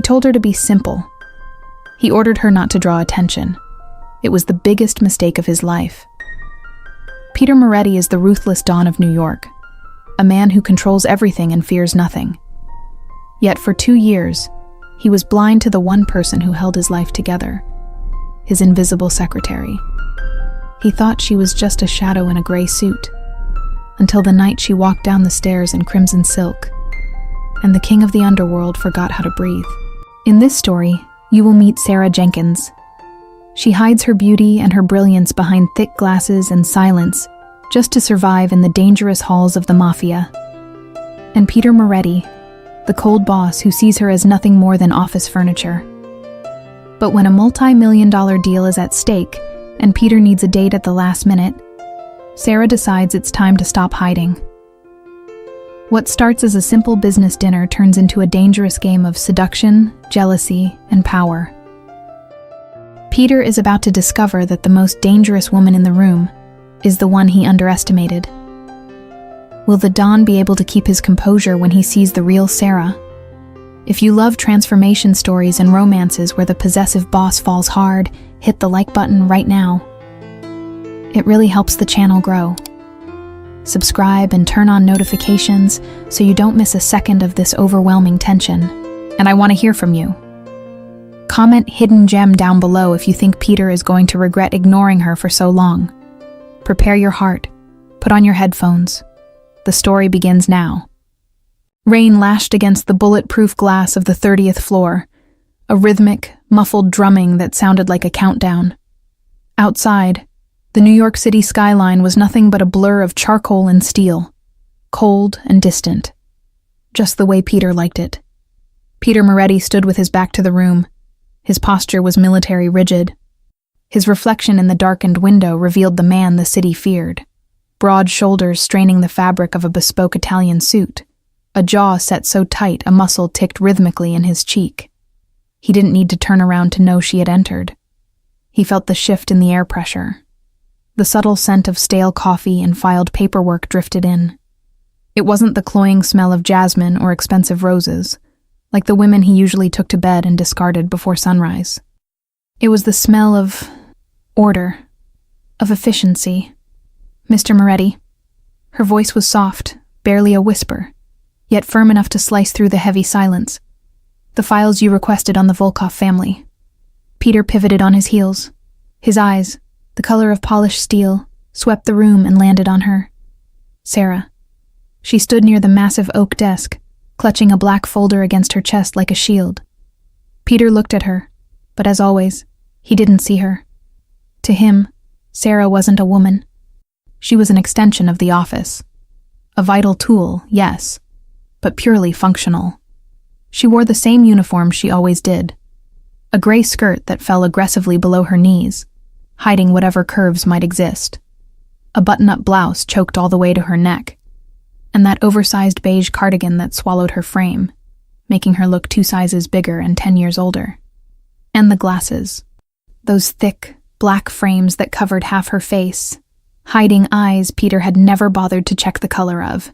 told her to be simple. He ordered her not to draw attention. It was the biggest mistake of his life. Peter Moretti is the ruthless Don of New York, a man who controls everything and fears nothing. Yet for 2 years, he was blind to the one person who held his life together, his invisible secretary. He thought she was just a shadow in a gray suit, until the night she walked down the stairs in crimson silk, and the king of the underworld forgot how to breathe. In this story, you will meet Sarah Jenkins. She hides her beauty and her brilliance behind thick glasses and silence just to survive in the dangerous halls of the Mafia. And Peter Moretti, the cold boss who sees her as nothing more than office furniture. But when a multi-million-dollar deal is at stake and Peter needs a date at the last minute, Sarah decides it's time to stop hiding. What starts as a simple business dinner turns into a dangerous game of seduction, jealousy, and power. Peter is about to discover that the most dangerous woman in the room is the one he underestimated. Will the Don be able to keep his composure when he sees the real Sarah? If you love transformation stories and romances where the possessive boss falls hard, hit the like button right now. It really helps the channel grow. Subscribe and turn on notifications so you don't miss a second of this overwhelming tension. And I want to hear from you. Comment hidden gem down below if you think Peter is going to regret ignoring her for so long. Prepare your heart. Put on your headphones. The story begins now. Rain lashed against the bulletproof glass of the 30th floor, a rhythmic, muffled drumming that sounded like a countdown. Outside, the New York City skyline was nothing but a blur of charcoal and steel, cold and distant, just the way Peter liked it. Peter Moretti stood with his back to the room. His posture was military rigid. His reflection in the darkened window revealed the man the city feared. Broad shoulders straining the fabric of a bespoke Italian suit, a jaw set so tight a muscle ticked rhythmically in his cheek. He didn't need to turn around to know she had entered. He felt the shift in the air pressure. The subtle scent of stale coffee and filed paperwork drifted in. It wasn't the cloying smell of jasmine or expensive roses, like the women he usually took to bed and discarded before sunrise. It was the smell of order, of efficiency. Mr. Moretti. Her voice was soft, barely a whisper, yet firm enough to slice through the heavy silence. The files you requested on the Volkov family. Peter pivoted on his heels. His eyes, the color of polished steel, swept the room and landed on her. Sarah. She stood near the massive oak desk, clutching a black folder against her chest like a shield. Peter looked at her, but as always, he didn't see her. To him, Sarah wasn't a woman. She was an extension of the office. A vital tool, yes, but purely functional. She wore the same uniform she always did, a gray skirt that fell aggressively below her knees, hiding whatever curves might exist. A button-up blouse choked all the way to her neck, and that oversized beige cardigan that swallowed her frame, making her look 2 sizes bigger and 10 years older. And the glasses, those thick, black frames that covered half her face, hiding eyes Peter had never bothered to check the color of.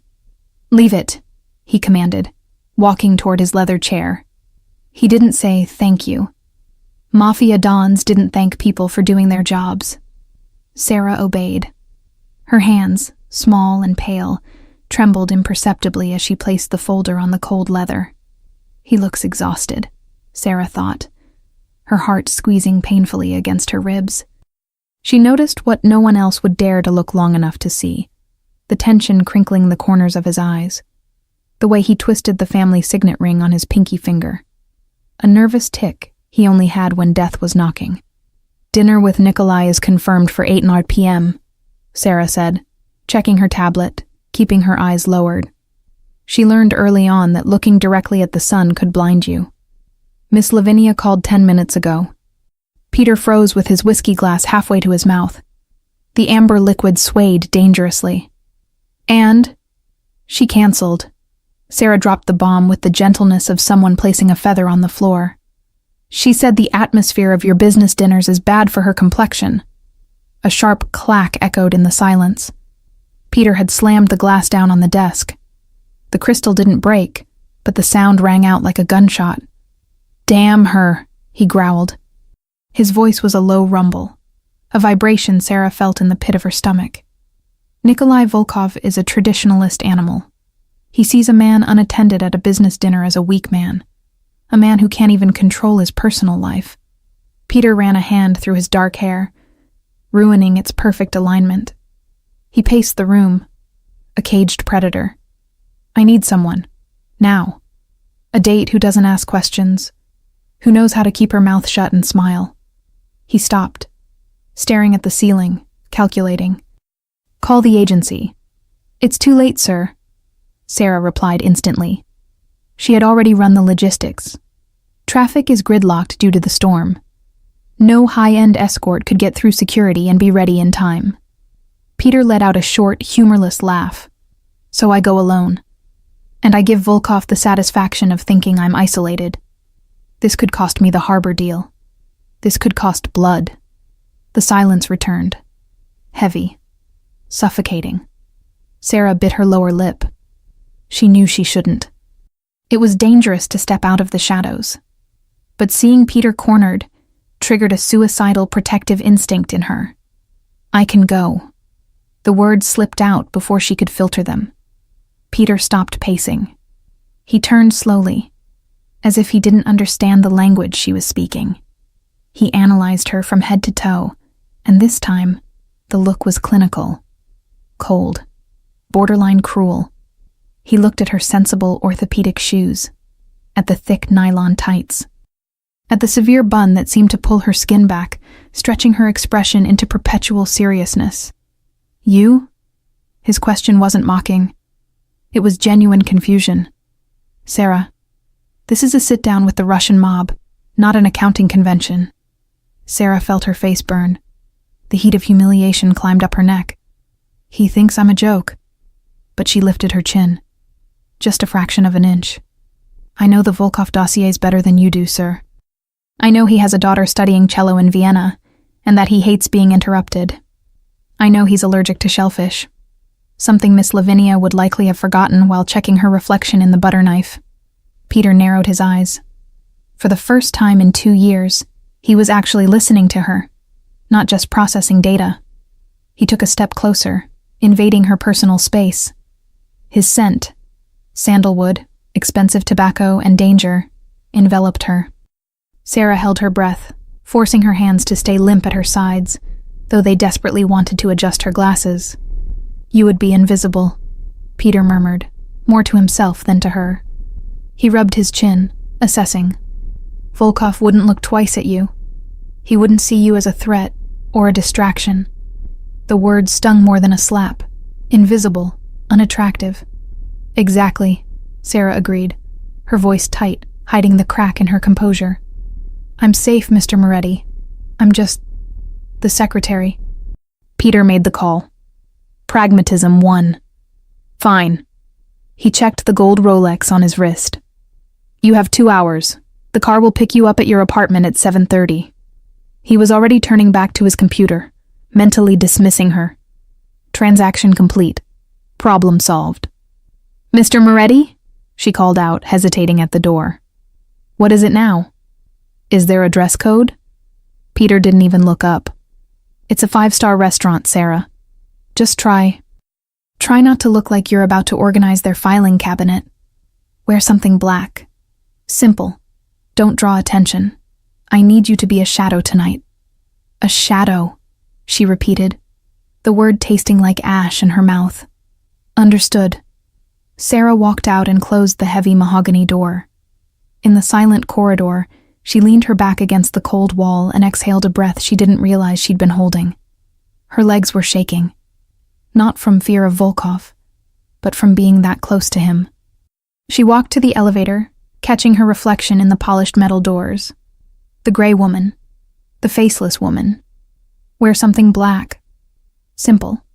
"Leave it," he commanded, walking toward his leather chair. He didn't say thank you. Mafia dons didn't thank people for doing their jobs. Sarah obeyed. Her hands, small and pale, trembled imperceptibly as she placed the folder on the cold leather. He looks exhausted, Sarah thought, her heart squeezing painfully against her ribs. She noticed what no one else would dare to look long enough to see, the tension crinkling the corners of his eyes, the way he twisted the family signet ring on his pinky finger. A nervous tick he only had when death was knocking. "Dinner with Nikolai is confirmed for 8 p.m., Sarah said, checking her tablet, keeping her eyes lowered. She learned early on that looking directly at the sun could blind you. Miss Lavinia called 10 minutes ago. Peter froze with his whiskey glass halfway to his mouth. The amber liquid swayed dangerously. And she canceled. Sarah dropped the bomb with the gentleness of someone placing a feather on the floor. She said the atmosphere of your business dinners is bad for her complexion. A sharp clack echoed in the silence. Peter had slammed the glass down on the desk. The crystal didn't break, but the sound rang out like a gunshot. Damn her, he growled. His voice was a low rumble, a vibration Sarah felt in the pit of her stomach. Nikolai Volkov is a traditionalist animal. He sees a man unattended at a business dinner as a weak man, a man who can't even control his personal life. Peter ran a hand through his dark hair, ruining its perfect alignment. He paced the room, a caged predator. I need someone. Now. A date who doesn't ask questions, who knows how to keep her mouth shut and smile. He stopped, staring at the ceiling, calculating. Call the agency. It's too late, sir, Sarah replied instantly. She had already run the logistics. Traffic is gridlocked due to the storm. No high-end escort could get through security and be ready in time. Peter let out a short, humorless laugh. So I go alone. And I give Volkov the satisfaction of thinking I'm isolated. This could cost me the harbor deal. This could cost blood. The silence returned. Heavy. Suffocating. Sarah bit her lower lip. She knew she shouldn't. It was dangerous to step out of the shadows. But seeing Peter cornered triggered a suicidal protective instinct in her. I can go. The words slipped out before she could filter them. Peter stopped pacing. He turned slowly, as if he didn't understand the language she was speaking. He analyzed her from head to toe, and this time, the look was clinical. Cold. Borderline cruel. He looked at her sensible orthopedic shoes, at the thick nylon tights, at the severe bun that seemed to pull her skin back, stretching her expression into perpetual seriousness. You? His question wasn't mocking. It was genuine confusion. Sarah, this is a sit-down with the Russian mob, not an accounting convention. Sarah felt her face burn. The heat of humiliation climbed up her neck. He thinks I'm a joke. But she lifted her chin. Just a fraction of an inch. I know the Volkov dossiers better than you do, sir. I know he has a daughter studying cello in Vienna, and that he hates being interrupted. I know he's allergic to shellfish. Something Miss Lavinia would likely have forgotten while checking her reflection in the butter knife. Peter narrowed his eyes. For the first time in 2 years, he was actually listening to her, not just processing data. He took a step closer, invading her personal space. His scent, sandalwood, expensive tobacco, and danger, enveloped her. Sarah held her breath, forcing her hands to stay limp at her sides, though they desperately wanted to adjust her glasses. You would be invisible, Peter murmured, more to himself than to her. He rubbed his chin, assessing. Volkov wouldn't look twice at you. He wouldn't see you as a threat or a distraction. The word stung more than a slap. Invisible, unattractive. Exactly, Sarah agreed, her voice tight, hiding the crack in her composure. I'm safe, Mr. Moretti. I'm just the secretary. Peter made the call. Pragmatism won. Fine. He checked the gold Rolex on his wrist. You have 2 hours. The car will pick you up at your apartment at 7:30. He was already turning back to his computer, mentally dismissing her. Transaction complete. Problem solved. Mr. Moretti? She called out, hesitating at the door. What is it now? Is there a dress code? Peter didn't even look up. It's a 5-star restaurant, Sarah. Just try not to look like you're about to organize their filing cabinet. Wear something black. Simple. Don't draw attention. I need you to be a shadow tonight. A shadow, she repeated, the word tasting like ash in her mouth. Understood. Sarah walked out and closed the heavy mahogany door. In the silent corridor, she leaned her back against the cold wall and exhaled a breath she didn't realize she'd been holding. Her legs were shaking. Not from fear of Volkov, but from being that close to him. She walked to the elevator, catching her reflection in the polished metal doors. The gray woman. The faceless woman. Wear something black. Simple.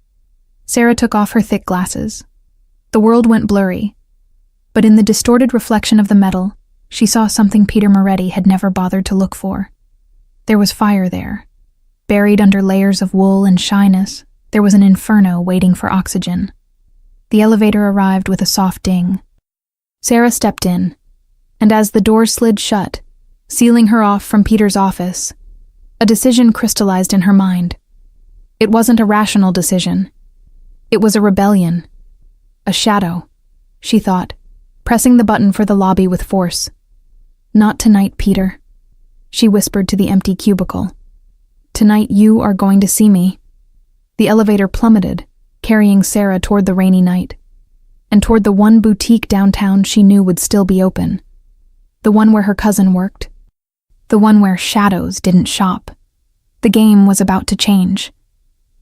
Sarah took off her thick glasses. The world went blurry, but in the distorted reflection of the metal, she saw something Peter Moretti had never bothered to look for. There was fire there. Buried under layers of wool and shyness, there was an inferno waiting for oxygen. The elevator arrived with a soft ding. Sarah stepped in, and as the door slid shut, sealing her off from Peter's office. A decision crystallized in her mind. It wasn't a rational decision. It was a rebellion. A shadow, she thought, pressing the button for the lobby with force. "Not tonight, Peter," she whispered to the empty cubicle. "Tonight you are going to see me." The elevator plummeted, carrying Sarah toward the rainy night, and toward the one boutique downtown she knew would still be open. The one where her cousin worked. The one where shadows didn't shop. The game was about to change,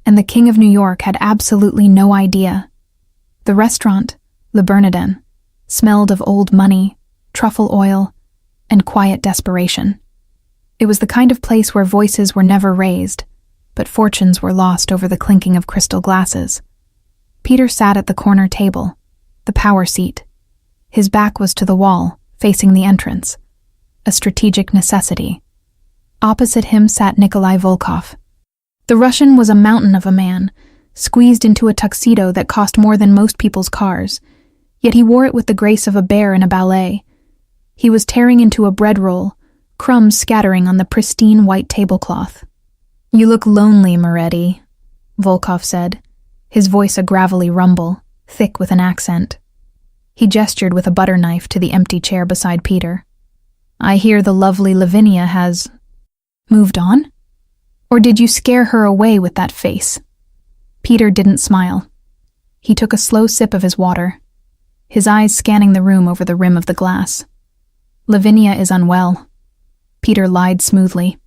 and the King of New York had absolutely no idea. The restaurant, Le Bernardin, smelled of old money, truffle oil, and quiet desperation. It was the kind of place where voices were never raised, but fortunes were lost over the clinking of crystal glasses. Peter sat at the corner table, the power seat. His back was to the wall, facing the entrance, a strategic necessity. Opposite him sat Nikolai Volkov. The Russian was a mountain of a man, squeezed into a tuxedo that cost more than most people's cars, yet he wore it with the grace of a bear in a ballet. He was tearing into a bread roll, crumbs scattering on the pristine white tablecloth. "You look lonely, Moretti," Volkov said, his voice a gravelly rumble, thick with an accent. He gestured with a butter knife to the empty chair beside Peter. "I hear the lovely Lavinia has moved on? Or did you scare her away with that face?" Peter didn't smile. He took a slow sip of his water, his eyes scanning the room over the rim of the glass. "Lavinia is unwell." Peter lied smoothly.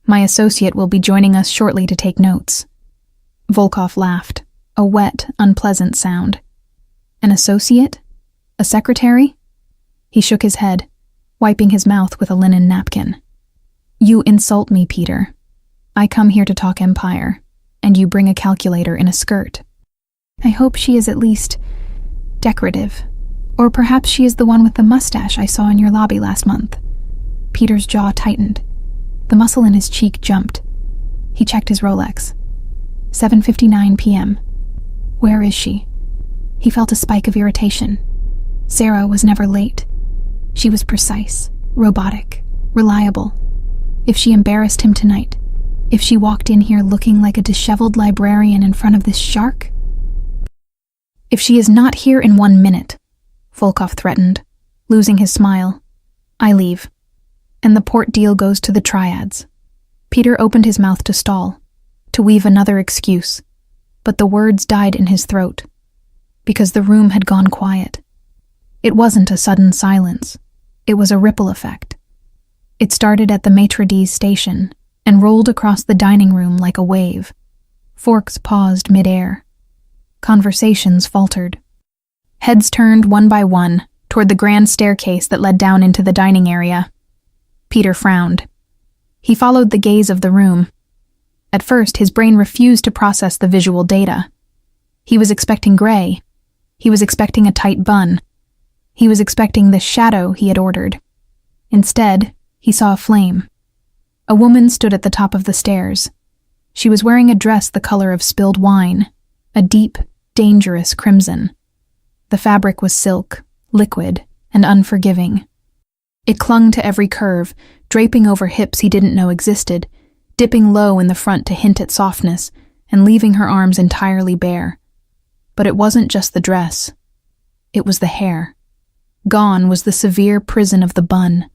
"My associate will be joining us shortly to take notes." Volkov laughed, a wet, unpleasant sound. "An associate? A secretary?" He shook his head, wiping his mouth with a linen napkin. "You insult me, Peter. I come here to talk empire, and you bring a calculator in a skirt. I hope she is at least decorative, or perhaps she is the one with the mustache I saw in your lobby last month." Peter's jaw tightened. The muscle in his cheek jumped. He checked his Rolex. 7:59 p.m. Where is she? He felt a spike of irritation. Sarah was never late. She was precise, robotic, reliable. If she embarrassed him tonight, if she walked in here looking like a disheveled librarian in front of this shark? "If she is not here in 1 minute," Volkov threatened, losing his smile, "I leave, and the port deal goes to the triads." Peter opened his mouth to stall, to weave another excuse, but the words died in his throat, because the room had gone quiet. It wasn't a sudden silence. It was a ripple effect. It started at the maitre d's station and rolled across the dining room like a wave. Forks paused mid-air. Conversations faltered. Heads turned one by one toward the grand staircase that led down into the dining area. Peter frowned. He followed the gaze of the room. At first, his brain refused to process the visual data. He was expecting gray. He was expecting a tight bun. He was expecting the shadow he had ordered. Instead, he saw a flame. A woman stood at the top of the stairs. She was wearing a dress the color of spilled wine, a deep, dangerous crimson. The fabric was silk, liquid, and unforgiving. It clung to every curve, draping over hips he didn't know existed, dipping low in the front to hint at softness, and leaving her arms entirely bare. But it wasn't just the dress. It was the hair. Gone was the severe prison of the bun.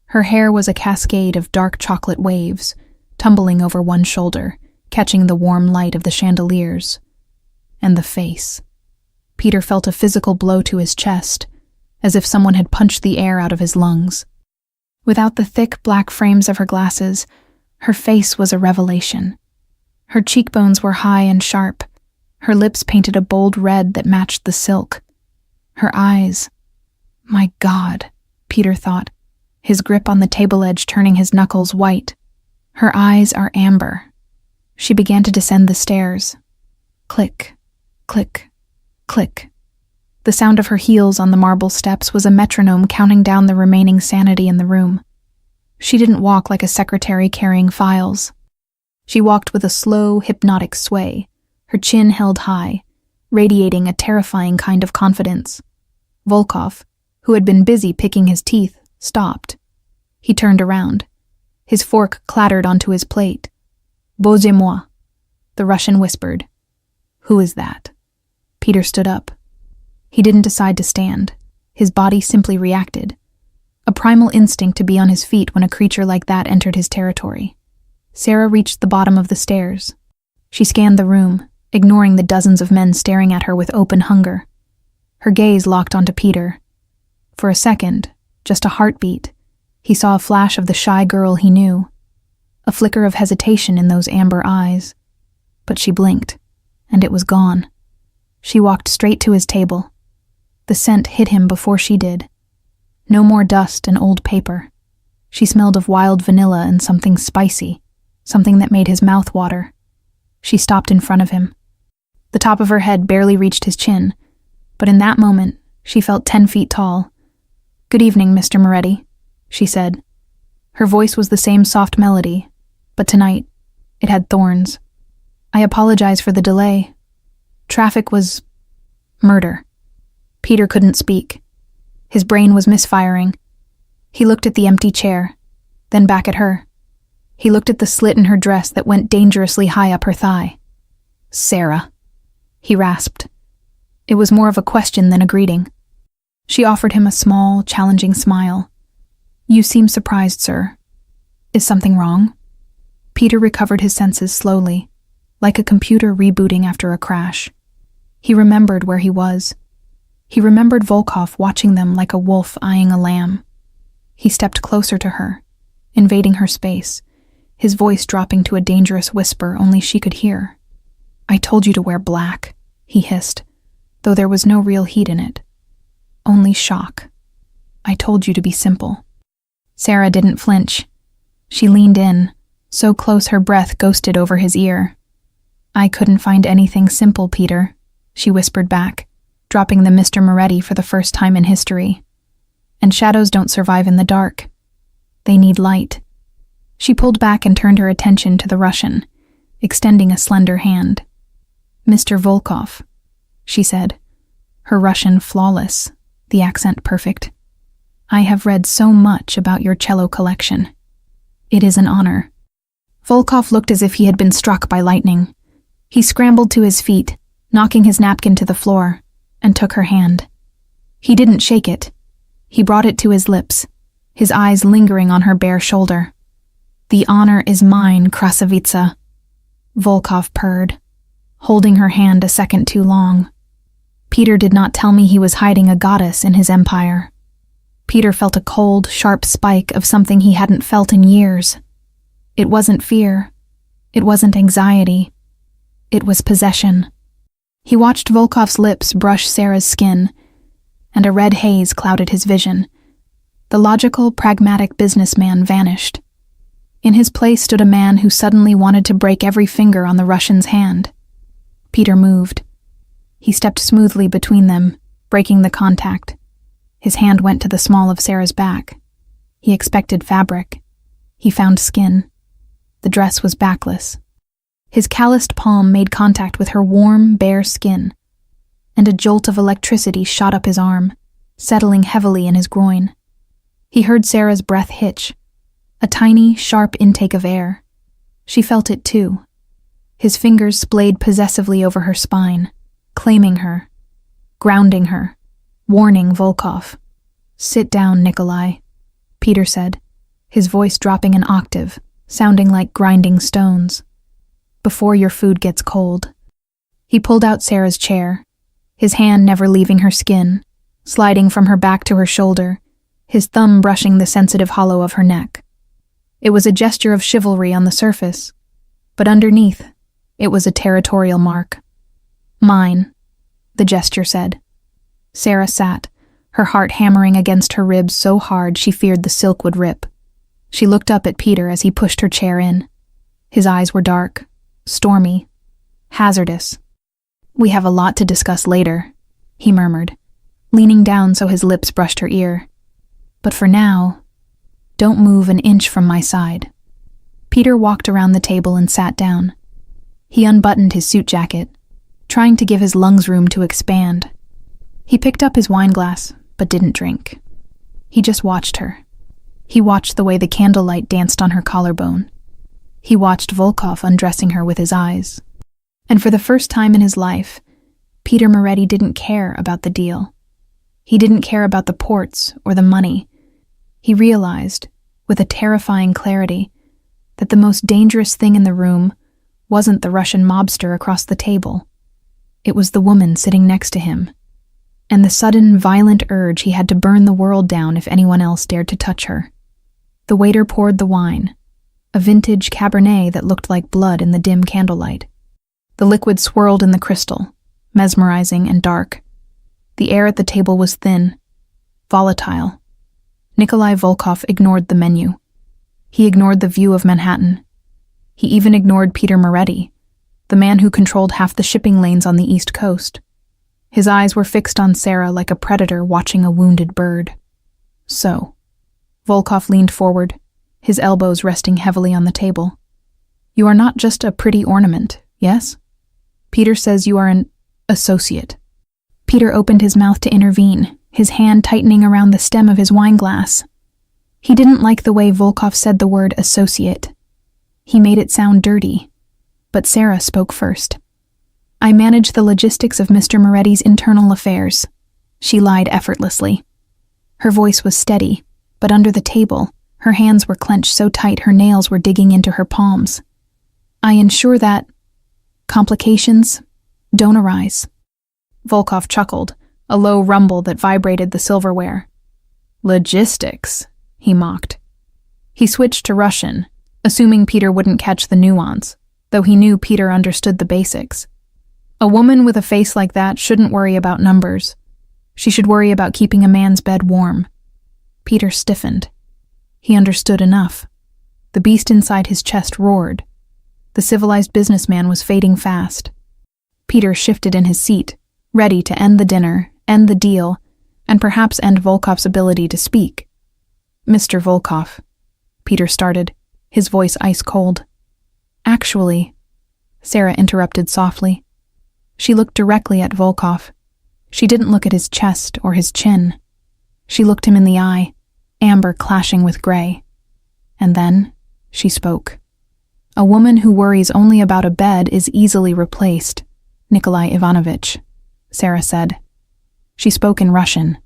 Her hair was a cascade of dark chocolate waves, tumbling over one shoulder, catching the warm light of the chandeliers. And the face. Peter felt a physical blow to his chest, as if someone had punched the air out of his lungs. Without the thick black frames of her glasses, her face was a revelation. Her cheekbones were high and sharp. Her lips painted a bold red that matched the silk. Her eyes... My God, Peter thought, his grip on the table edge turning his knuckles white. Her eyes are amber. She began to descend the stairs. Click, click, click. The sound of her heels on the marble steps was a metronome counting down the remaining sanity in the room. She didn't walk like a secretary carrying files. She walked with a slow, hypnotic sway, her chin held high, radiating a terrifying kind of confidence. Volkov, who had been busy picking his teeth, stopped. He turned around. His fork clattered onto his plate. Bozhe moi, the Russian whispered. Who is that? Peter stood up. He didn't decide to stand. His body simply reacted. A primal instinct to be on his feet when a creature like that entered his territory. Sarah reached the bottom of the stairs. She scanned the room, ignoring the dozens of men staring at her with open hunger. Her gaze locked onto Peter. For a second, just a heartbeat, he saw a flash of the shy girl he knew, a flicker of hesitation in those amber eyes. But she blinked, and it was gone. She walked straight to his table. The scent hit him before she did. No more dust and old paper. She smelled of wild vanilla and something spicy, something that made his mouth water. She stopped in front of him. The top of her head barely reached his chin, but in that moment, she felt 10 feet tall. "Good evening, Mr. Moretti," she said. Her voice was the same soft melody, but tonight, it had thorns. "I apologize for the delay. Traffic was... murder." Peter couldn't speak. His brain was misfiring. He looked at the empty chair, then back at her. He looked at the slit in her dress that went dangerously high up her thigh. "Sarah," he rasped. It was more of a question than a greeting. She offered him a small, challenging smile. "You seem surprised, sir. Is something wrong?" Peter recovered his senses slowly, like a computer rebooting after a crash. He remembered where he was. He remembered Volkov watching them like a wolf eyeing a lamb. He stepped closer to her, invading her space, his voice dropping to a dangerous whisper only she could hear. "I told you to wear black," he hissed, though there was no real heat in it. Only shock. "I told you to be simple." Sarah didn't flinch. She leaned in, so close her breath ghosted over his ear. "I couldn't find anything simple, Peter," she whispered back, dropping the Mr. Moretti for the first time in history. "And shadows don't survive in the dark. They need light." She pulled back and turned her attention to the Russian, extending a slender hand. "Mr. Volkov," she said, her Russian flawless, the accent perfect. "I have read so much about your cello collection. It is an honor." Volkov looked as if he had been struck by lightning. He scrambled to his feet, knocking his napkin to the floor, and took her hand. He didn't shake it. He brought it to his lips, his eyes lingering on her bare shoulder. "The honor is mine, Krasavitsa," Volkov purred, holding her hand a second too long. Peter did not tell me he was hiding a goddess in his empire. Peter felt a cold, sharp spike of something he hadn't felt in years. It wasn't fear. It wasn't anxiety. It was possession. He watched Volkov's lips brush Sarah's skin, and a red haze clouded his vision. The logical, pragmatic businessman vanished. In his place stood a man who suddenly wanted to break every finger on the Russian's hand. Peter moved. He stepped smoothly between them, breaking the contact. His hand went to the small of Sarah's back. He expected fabric. He found skin. The dress was backless. His calloused palm made contact with her warm, bare skin, and a jolt of electricity shot up his arm, settling heavily in his groin. He heard Sarah's breath hitch, a tiny, sharp intake of air. She felt it too. His fingers splayed possessively over her spine, claiming her, grounding her, warning Volkov. "Sit down, Nikolai," Peter said, his voice dropping an octave, sounding like grinding stones. "Before your food gets cold." He pulled out Sarah's chair, his hand never leaving her skin, sliding from her back to her shoulder, his thumb brushing the sensitive hollow of her neck. It was a gesture of chivalry on the surface, but underneath, it was a territorial mark. "Mine," the gesture said. Sarah sat, her heart hammering against her ribs so hard she feared the silk would rip. She looked up at Peter as he pushed her chair in. His eyes were dark, stormy, hazardous. "We have a lot to discuss later," he murmured, leaning down so his lips brushed her ear. "But for now, don't move an inch from my side." Peter walked around the table and sat down. He unbuttoned his suit jacket, trying to give his lungs room to expand. He picked up his wine glass, but didn't drink. He just watched her. He watched the way the candlelight danced on her collarbone. He watched Volkov undressing her with his eyes. And for the first time in his life, Peter Moretti didn't care about the deal. He didn't care about the ports or the money. He realized, with a terrifying clarity, that the most dangerous thing in the room wasn't the Russian mobster across the table. It was the woman sitting next to him, and the sudden, violent urge he had to burn the world down if anyone else dared to touch her. The waiter poured the wine, a vintage Cabernet that looked like blood in the dim candlelight. The liquid swirled in the crystal, mesmerizing and dark. The air at the table was thin, volatile. Nikolai Volkov ignored the menu. He ignored the view of Manhattan. He even ignored Peter Moretti, the man who controlled half the shipping lanes on the East Coast. His eyes were fixed on Sarah like a predator watching a wounded bird. So, Volkov leaned forward, his elbows resting heavily on the table. "You are not just a pretty ornament, yes? Peter says you are an associate." Peter opened his mouth to intervene, his hand tightening around the stem of his wine glass. He didn't like the way Volkov said the word associate. He made it sound dirty. But Sarah spoke first. "I manage the logistics of Mr. Moretti's internal affairs." She lied effortlessly. Her voice was steady, but under the table, her hands were clenched so tight her nails were digging into her palms. "I ensure that complications don't arise." Volkov chuckled, a low rumble that vibrated the silverware. "Logistics," he mocked. He switched to Russian, assuming Peter wouldn't catch the nuance, though he knew Peter understood the basics. A woman with a face like that shouldn't worry about numbers. She should worry about keeping a man's bed warm. Peter stiffened. He understood enough. The beast inside his chest roared. The civilized businessman was fading fast. Peter shifted in his seat, ready to end the dinner, end the deal, and perhaps end Volkov's ability to speak. "Mr. Volkov," Peter started, his voice ice cold. "Actually," Sarah interrupted softly. She looked directly at Volkov. She didn't look at his chest or his chin. She looked him in the eye, amber clashing with gray. And then she spoke. "A woman who worries only about a bed is easily replaced, Nikolai Ivanovich," Sarah said. She spoke in Russian.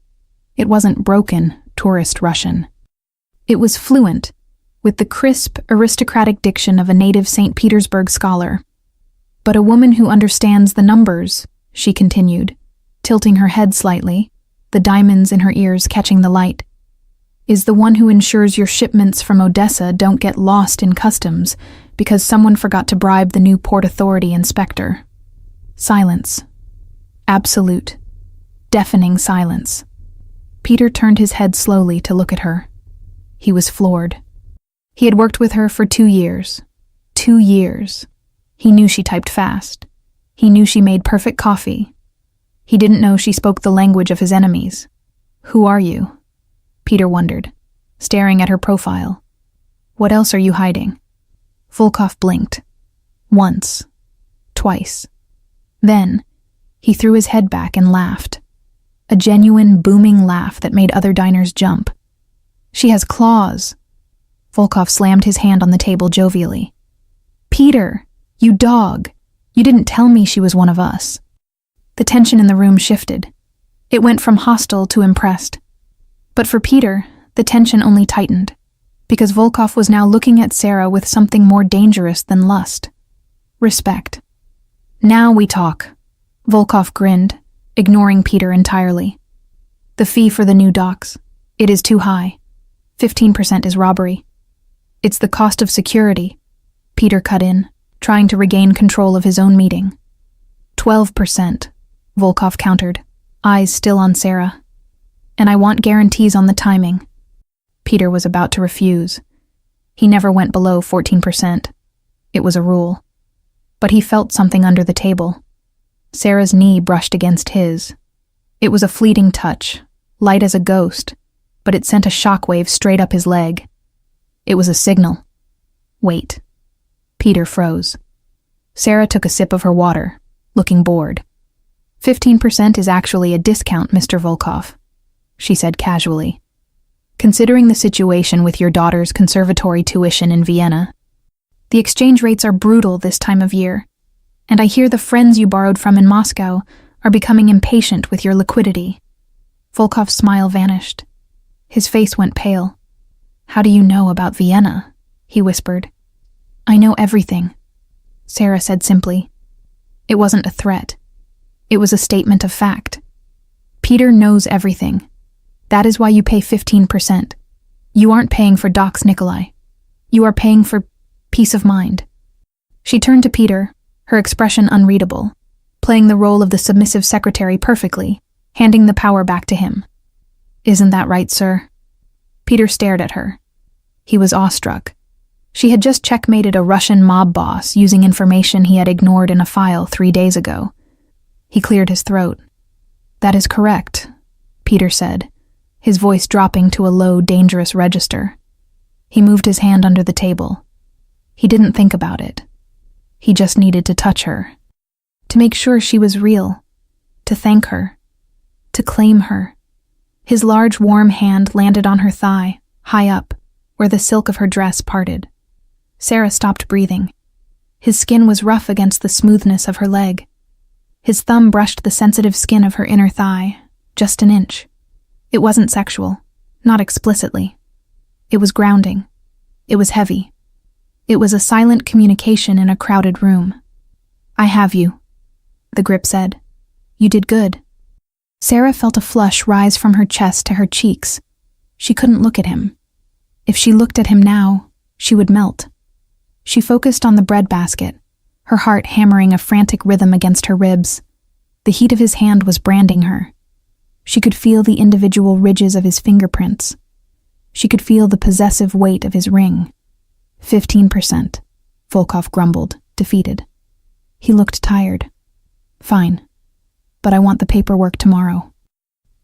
It wasn't broken, tourist Russian. It was fluent, with the crisp, aristocratic diction of a native St. Petersburg scholar. "But a woman who understands the numbers," she continued, tilting her head slightly, the diamonds in her ears catching the light, "is the one who ensures your shipments from Odessa don't get lost in customs because someone forgot to bribe the new Port Authority inspector." Silence. Absolute, deafening silence. Peter turned his head slowly to look at her. He was floored. He had worked with her for 2 years. 2 years. He knew she typed fast. He knew she made perfect coffee. He didn't know she spoke the language of his enemies. "Who are you?" Peter wondered, staring at her profile. "What else are you hiding?" Volkov blinked. Once. Twice. Then, he threw his head back and laughed. A genuine, booming laugh that made other diners jump. "She has claws." Volkov slammed his hand on the table jovially. "Peter, you dog. You didn't tell me she was one of us." The tension in the room shifted. It went from hostile to impressed. But for Peter, the tension only tightened, because Volkov was now looking at Sarah with something more dangerous than lust. Respect. "Now we talk." Volkov grinned, ignoring Peter entirely. "The fee for the new docks. It is too high. 15% is robbery." "It's the cost of security," Peter cut in, trying to regain control of his own meeting. 12%, Volkov countered, eyes still on Sarah. "And I want guarantees on the timing." Peter was about to refuse. He never went below 14%. It was a rule. But he felt something under the table. Sarah's knee brushed against his. It was a fleeting touch, light as a ghost, but it sent a shockwave straight up his leg. It was a signal. "Wait." Peter froze. Sarah took a sip of her water, looking bored. 15% is actually a discount, Mr. Volkov," she said casually. Considering the situation with your daughter's conservatory tuition in Vienna, the exchange rates are brutal this time of year, and I hear the friends you borrowed from in Moscow are becoming impatient with your liquidity." Volkov's smile vanished. His face went pale. "How do you know about Vienna?" he whispered. "I know everything," Sarah said simply. It wasn't a threat. It was a statement of fact. "Peter knows everything. That is why you pay 15%. You aren't paying for Docs Nikolai. You are paying for peace of mind." She turned to Peter, her expression unreadable, playing the role of the submissive secretary perfectly, handing the power back to him. "Isn't that right, sir?" Peter stared at her. He was awestruck. She had just checkmated a Russian mob boss using information he had ignored in a file 3 days ago. He cleared his throat. "That is correct," Peter said, his voice dropping to a low, dangerous register. He moved his hand under the table. He didn't think about it. He just needed to touch her, to make sure she was real, to thank her, to claim her. His large, warm hand landed on her thigh, high up, where the silk of her dress parted. Sarah stopped breathing. His skin was rough against the smoothness of her leg. His thumb brushed the sensitive skin of her inner thigh, just an inch. It wasn't sexual, not explicitly. It was grounding. It was heavy. It was a silent communication in a crowded room. "I have you," the grip said. "You did good." Sarah felt a flush rise from her chest to her cheeks. She couldn't look at him. If she looked at him now, she would melt. She focused on the breadbasket, her heart hammering a frantic rhythm against her ribs. The heat of his hand was branding her. She could feel the individual ridges of his fingerprints. She could feel the possessive weight of his ring. 15%, Volkov grumbled, defeated. He looked tired. "Fine, but I want the paperwork tomorrow."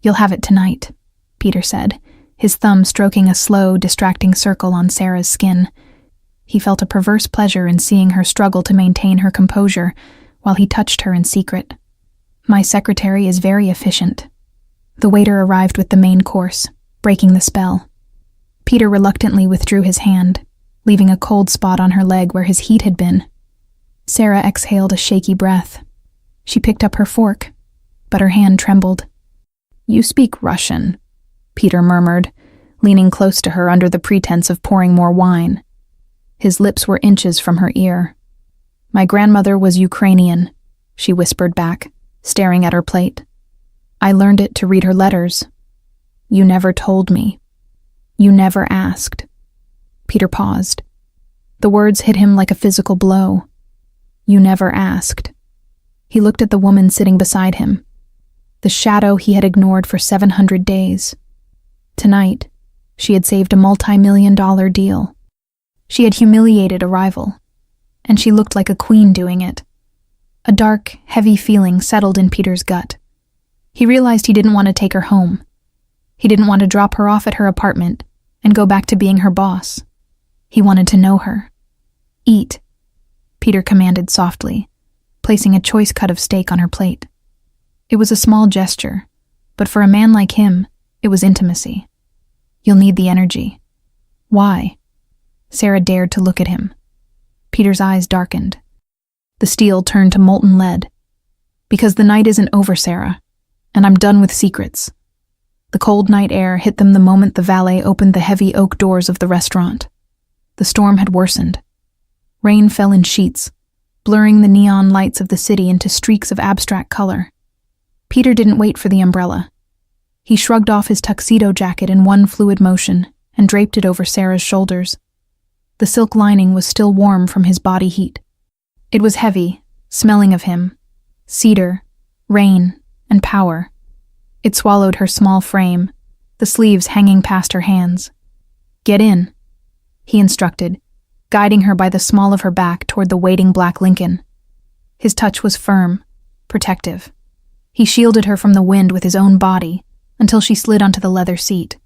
"You'll have it tonight," Peter said, his thumb stroking a slow, distracting circle on Sarah's skin. He felt a perverse pleasure in seeing her struggle to maintain her composure while he touched her in secret. "My secretary is very efficient." The waiter arrived with the main course, breaking the spell. Peter reluctantly withdrew his hand, leaving a cold spot on her leg where his heat had been. Sarah exhaled a shaky breath. She picked up her fork, but her hand trembled. "You speak Russian," Peter murmured, leaning close to her under the pretense of pouring more wine. His lips were inches from her ear. "My grandmother was Ukrainian," she whispered back, staring at her plate. "I learned it to read her letters. You never told me. You never asked." Peter paused. The words hit him like a physical blow. "You never asked." He looked at the woman sitting beside him, the shadow he had ignored for 700 days. Tonight, she had saved a multi-million-dollar deal. She had humiliated a rival, and she looked like a queen doing it. A dark, heavy feeling settled in Peter's gut. He realized he didn't want to take her home. He didn't want to drop her off at her apartment and go back to being her boss. He wanted to know her. "Eat," Peter commanded softly, placing a choice cut of steak on her plate. It was a small gesture, but for a man like him, it was intimacy. "You'll need the energy." "Why?" Sarah dared to look at him. Peter's eyes darkened. The steel turned to molten lead. "Because the night isn't over, Sarah, and I'm done with secrets." The cold night air hit them the moment the valet opened the heavy oak doors of the restaurant. The storm had worsened. Rain fell in sheets, blurring the neon lights of the city into streaks of abstract color. Peter didn't wait for the umbrella. He shrugged off his tuxedo jacket in one fluid motion and draped it over Sarah's shoulders. The silk lining was still warm from his body heat. It was heavy, smelling of him, cedar, rain, and power. It swallowed her small frame, the sleeves hanging past her hands. "Get in," he instructed, guiding her by the small of her back toward the waiting black Lincoln. His touch was firm, protective. He shielded her from the wind with his own body until she slid onto the leather seat.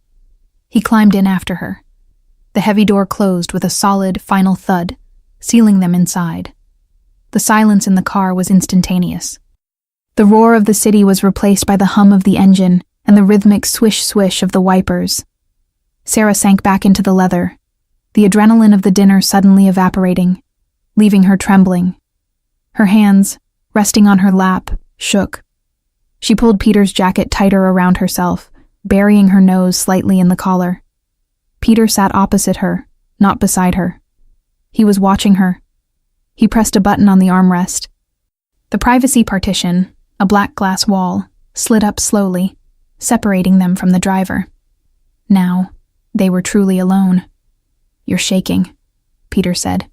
He climbed in after her. The heavy door closed with a solid, final thud, sealing them inside. The silence in the car was instantaneous. The roar of the city was replaced by the hum of the engine and the rhythmic swish-swish of the wipers. Sarah sank back into the leather, the adrenaline of the dinner suddenly evaporating, leaving her trembling. Her hands, resting on her lap, shook. She pulled Peter's jacket tighter around herself, burying her nose slightly in the collar. Peter sat opposite her, not beside her. He was watching her. He pressed a button on the armrest. The privacy partition, a black glass wall, slid up slowly, separating them from the driver. Now, they were truly alone. "You're shaking," Peter said.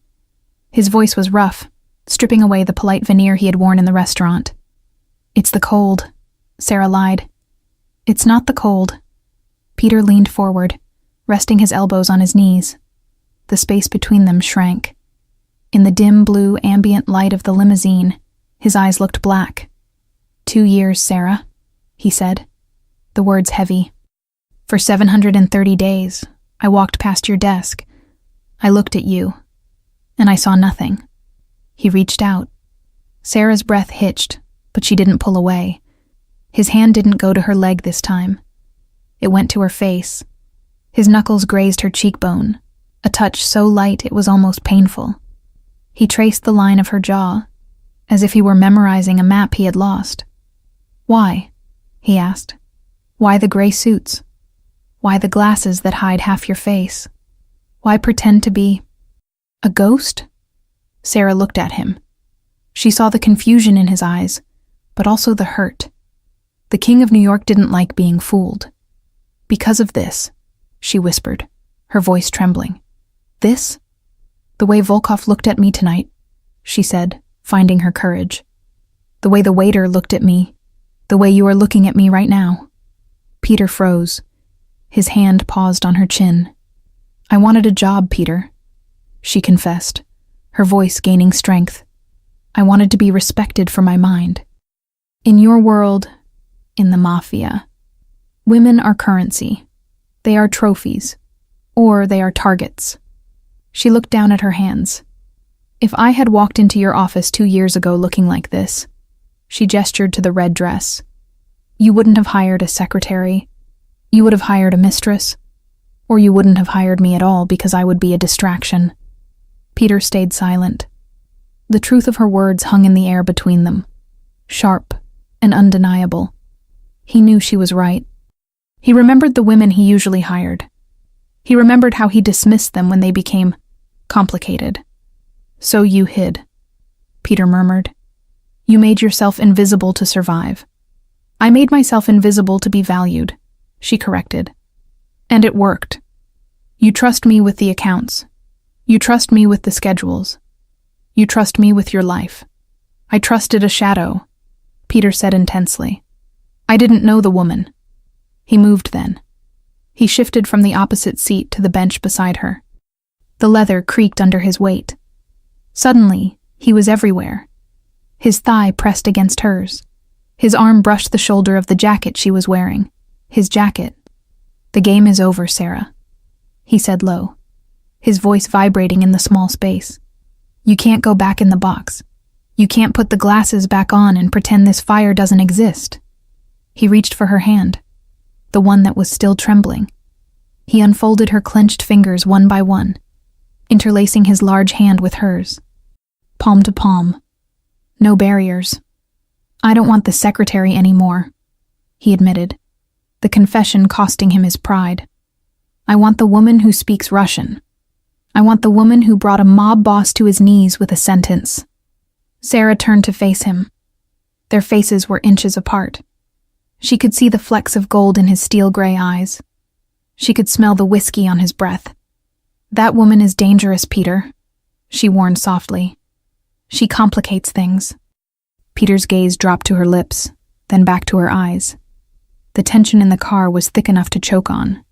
His voice was rough, stripping away the polite veneer he had worn in the restaurant. "It's the cold," Sarah lied. "It's not the cold." Peter leaned forward, resting his elbows on his knees. The space between them shrank. In the dim blue ambient light of the limousine, his eyes looked black. 2 years, Sarah," he said, the words heavy. "For 730 days, I walked past your desk. I looked at you, and I saw nothing." He reached out. Sarah's breath hitched, but she didn't pull away. His hand didn't go to her leg this time. It went to her face. His knuckles grazed her cheekbone, a touch so light it was almost painful. He traced the line of her jaw, as if he were memorizing a map he had lost. "Why?" he asked. "Why the gray suits? Why the glasses that hide half your face? Why pretend to be a ghost?" Sarah looked at him. She saw the confusion in his eyes, but also the hurt. The King of New York didn't like being fooled. "Because of this," she whispered, her voice trembling. "This? The way Volkov looked at me tonight," she said, finding her courage. "The way the waiter looked at me. The way you are looking at me right now." Peter froze. His hand paused on her chin. "I wanted a job, Peter," she confessed, her voice gaining strength. "I wanted to be respected for my mind. In your world, in the Mafia, women are currency. They are trophies, or they are targets." She looked down at her hands. "If I had walked into your office 2 years ago looking like this," she gestured to the red dress, "you wouldn't have hired a secretary. You would have hired a mistress. Or you wouldn't have hired me at all because I would be a distraction." Peter stayed silent. The truth of her words hung in the air between them, sharp and undeniable. He knew she was right. He remembered the women he usually hired. He remembered how he dismissed them when they became complicated. "So you hid," Peter murmured. "You made yourself invisible to survive." "I made myself invisible to be valued," she corrected. "And it worked. You trust me with the accounts. You trust me with the schedules. You trust me with your life." "I trusted a shadow," Peter said intensely. "I didn't know the woman." He moved then. He shifted from the opposite seat to the bench beside her. The leather creaked under his weight. Suddenly, he was everywhere. His thigh pressed against hers. His arm brushed the shoulder of the jacket she was wearing. His jacket. "The game is over, Sarah," he said low, his voice vibrating in the small space. "You can't go back in the box. You can't put the glasses back on and pretend this fire doesn't exist." He reached for her hand, the one that was still trembling. He unfolded her clenched fingers one by one, interlacing his large hand with hers. Palm to palm. No barriers. "I don't want the secretary anymore," he admitted, the confession costing him his pride. "I want the woman who speaks Russian. I want the woman who brought a mob boss to his knees with a sentence." Sarah turned to face him. Their faces were inches apart. She could see the flecks of gold in his steel-gray eyes. She could smell the whiskey on his breath. "That woman is dangerous, Peter," she warned softly. "She complicates things." Peter's gaze dropped to her lips, then back to her eyes. The tension in the car was thick enough to choke on.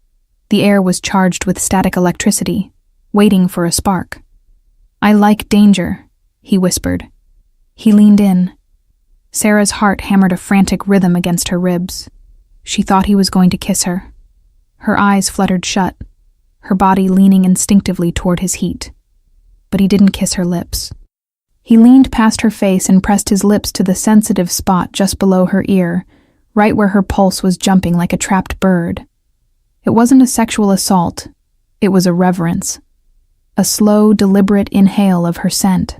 The air was charged with static electricity, waiting for a spark. "I like danger," he whispered. He leaned in. Sarah's heart hammered a frantic rhythm against her ribs. She thought he was going to kiss her. Her eyes fluttered shut, her body leaning instinctively toward his heat. But he didn't kiss her lips. He leaned past her face and pressed his lips to the sensitive spot just below her ear, right where her pulse was jumping like a trapped bird. It wasn't a sexual assault, it was a reverence. A slow, deliberate inhale of her scent.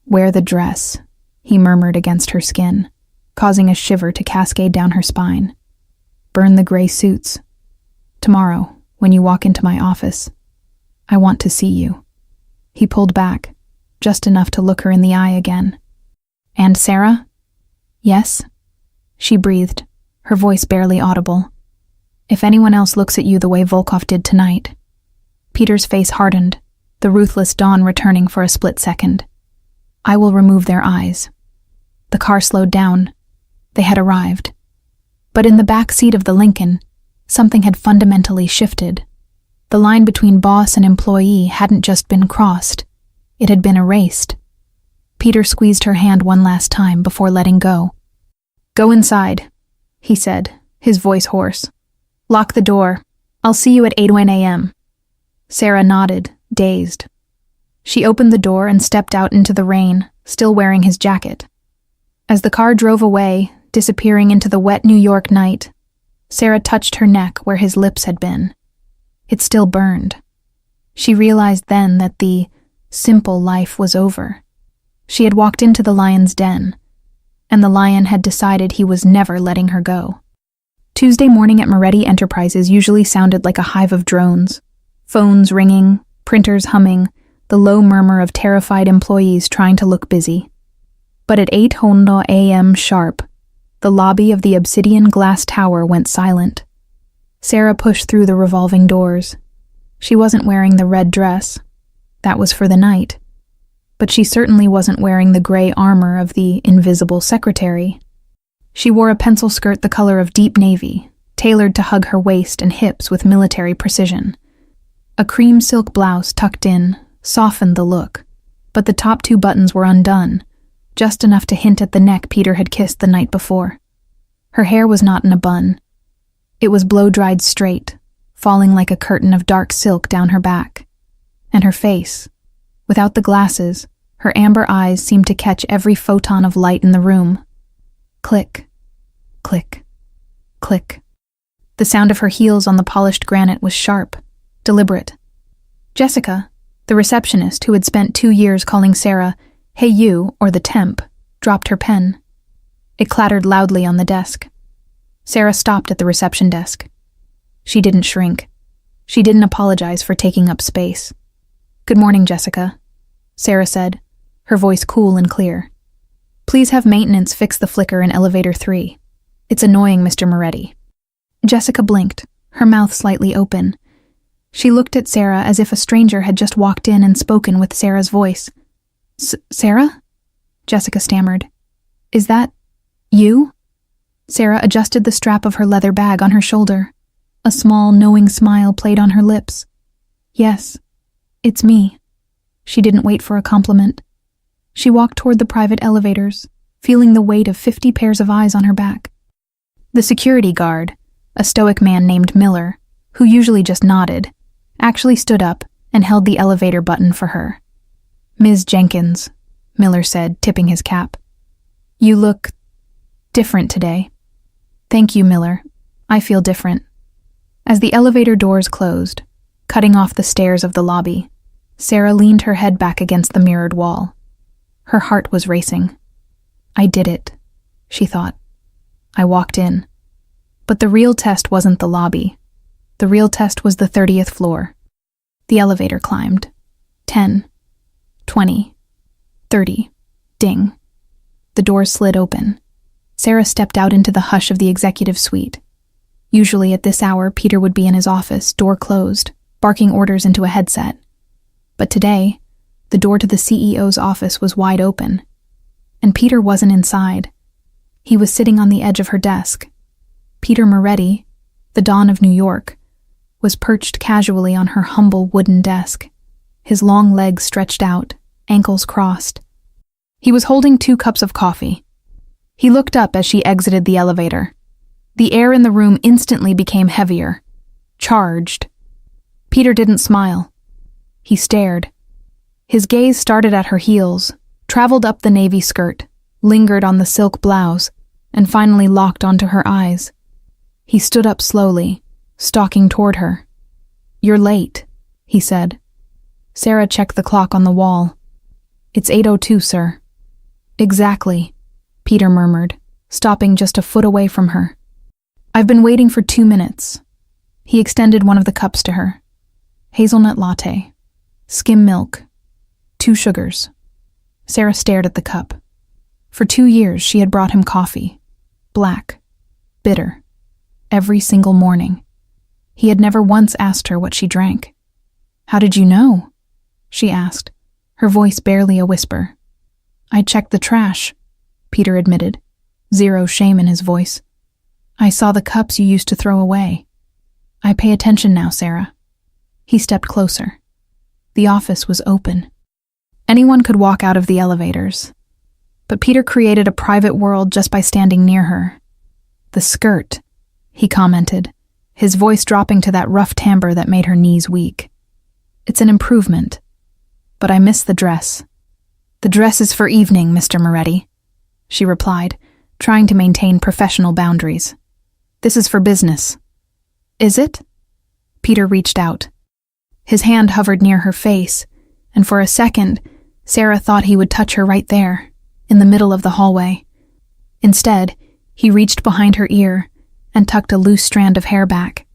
"Wear the dress," he murmured against her skin, causing a shiver to cascade down her spine. "Burn the gray suits. Tomorrow, when you walk into my office, I want to see you." He pulled back, just enough to look her in the eye again. "And Sarah?" "Yes?" She breathed, her voice barely audible. "If anyone else looks at you the way Volkov did tonight." Peter's face hardened, the ruthless dawn returning for a split second. "I will remove their eyes." The car slowed down. They had arrived. But in the back seat of the Lincoln, something had fundamentally shifted. The line between boss and employee hadn't just been crossed. It had been erased. Peter squeezed her hand one last time before letting go. "Go inside," he said, his voice hoarse. "Lock the door. I'll see you at 8 a.m. Sarah nodded, dazed. She opened the door and stepped out into the rain, still wearing his jacket. As the car drove away, disappearing into the wet New York night, Sarah touched her neck where his lips had been. It still burned. She realized then that the simple life was over. She had walked into the lion's den, and the lion had decided he was never letting her go. Tuesday morning at Moretti Enterprises usually sounded like a hive of drones. Phones ringing, printers humming, the low murmur of terrified employees trying to look busy. But at 8 a.m. sharp, the lobby of the obsidian glass tower went silent. Sarah pushed through the revolving doors. She wasn't wearing the red dress. That was for the night. But she certainly wasn't wearing the gray armor of the invisible secretary. She wore a pencil skirt the color of deep navy, tailored to hug her waist and hips with military precision. A cream silk blouse tucked in softened the look, but the top 2 buttons were undone, just enough to hint at the neck Peter had kissed the night before. Her hair was not in a bun. It was blow-dried straight, falling like a curtain of dark silk down her back. And her face, without the glasses, her amber eyes seemed to catch every photon of light in the room. Click, click, click. The sound of her heels on the polished granite was sharp, deliberate. Jessica, the receptionist who had spent 2 years calling Sarah, "Hey you," or the temp, dropped her pen. It clattered loudly on the desk. Sarah stopped at the reception desk. She didn't shrink. She didn't apologize for taking up space. "Good morning, Jessica," Sarah said, her voice cool and clear. "Please have maintenance fix the flicker in elevator 3. It's annoying, Mr. Moretti." Jessica blinked, her mouth slightly open. She looked at Sarah as if a stranger had just walked in and spoken with Sarah's voice. "Sarah?" Jessica stammered. "Is that you?" Sarah adjusted the strap of her leather bag on her shoulder. A small, knowing smile played on her lips. "Yes, it's me." She didn't wait for a compliment. She walked toward the private elevators, feeling the weight of 50 pairs of eyes on her back. The security guard, a stoic man named Miller, who usually just nodded, actually stood up and held the elevator button for her. "Ms. Jenkins," Miller said, tipping his cap. "You look different today." "Thank you, Miller. I feel different." As the elevator doors closed, cutting off the stairs of the lobby, Sarah leaned her head back against the mirrored wall. Her heart was racing. "I did it," she thought. "I walked in." But the real test wasn't the lobby. The real test was the 30th floor. The elevator climbed. 10, 20, 30. Ding. The doors slid open. Sarah stepped out into the hush of the executive suite. Usually at this hour, Peter would be in his office, door closed, barking orders into a headset. But today, the door to the CEO's office was wide open. And Peter wasn't inside. He was sitting on the edge of her desk. Peter Moretti, the Don of New York, was perched casually on her humble wooden desk, his long legs stretched out, ankles crossed. He was holding 2 cups of coffee. He looked up as she exited the elevator. The air in the room instantly became heavier, charged. Peter didn't smile. He stared. His gaze started at her heels, traveled up the navy skirt, lingered on the silk blouse, and finally locked onto her eyes. He stood up slowly, stalking toward her. "You're late," he said. Sarah checked the clock on the wall. "It's 8:02, sir." "Exactly," Peter murmured, stopping just a foot away from her. "I've been waiting for 2 minutes." He extended one of the cups to her. "Hazelnut latte. Skim milk. 2 sugars." Sarah stared at the cup. For 2 years she had brought him coffee. Black. Bitter. Every single morning. He had never once asked her what she drank. "How did you know?" she asked, her voice barely a whisper. "I checked the trash," Peter admitted, zero shame in his voice. "I saw the cups you used to throw away. I pay attention now, Sarah." He stepped closer. The office was open. Anyone could walk out of the elevators. But Peter created a private world just by standing near her. "The skirt," he commented, his voice dropping to that rough timbre that made her knees weak. "It's an improvement. But I miss the dress." "The dress is for evening, Mr. Moretti," she replied, trying to maintain professional boundaries. "This is for business." "Is it?" Peter reached out. His hand hovered near her face, and for a second, Sarah thought he would touch her right there, in the middle of the hallway. Instead, he reached behind her ear and tucked a loose strand of hair back.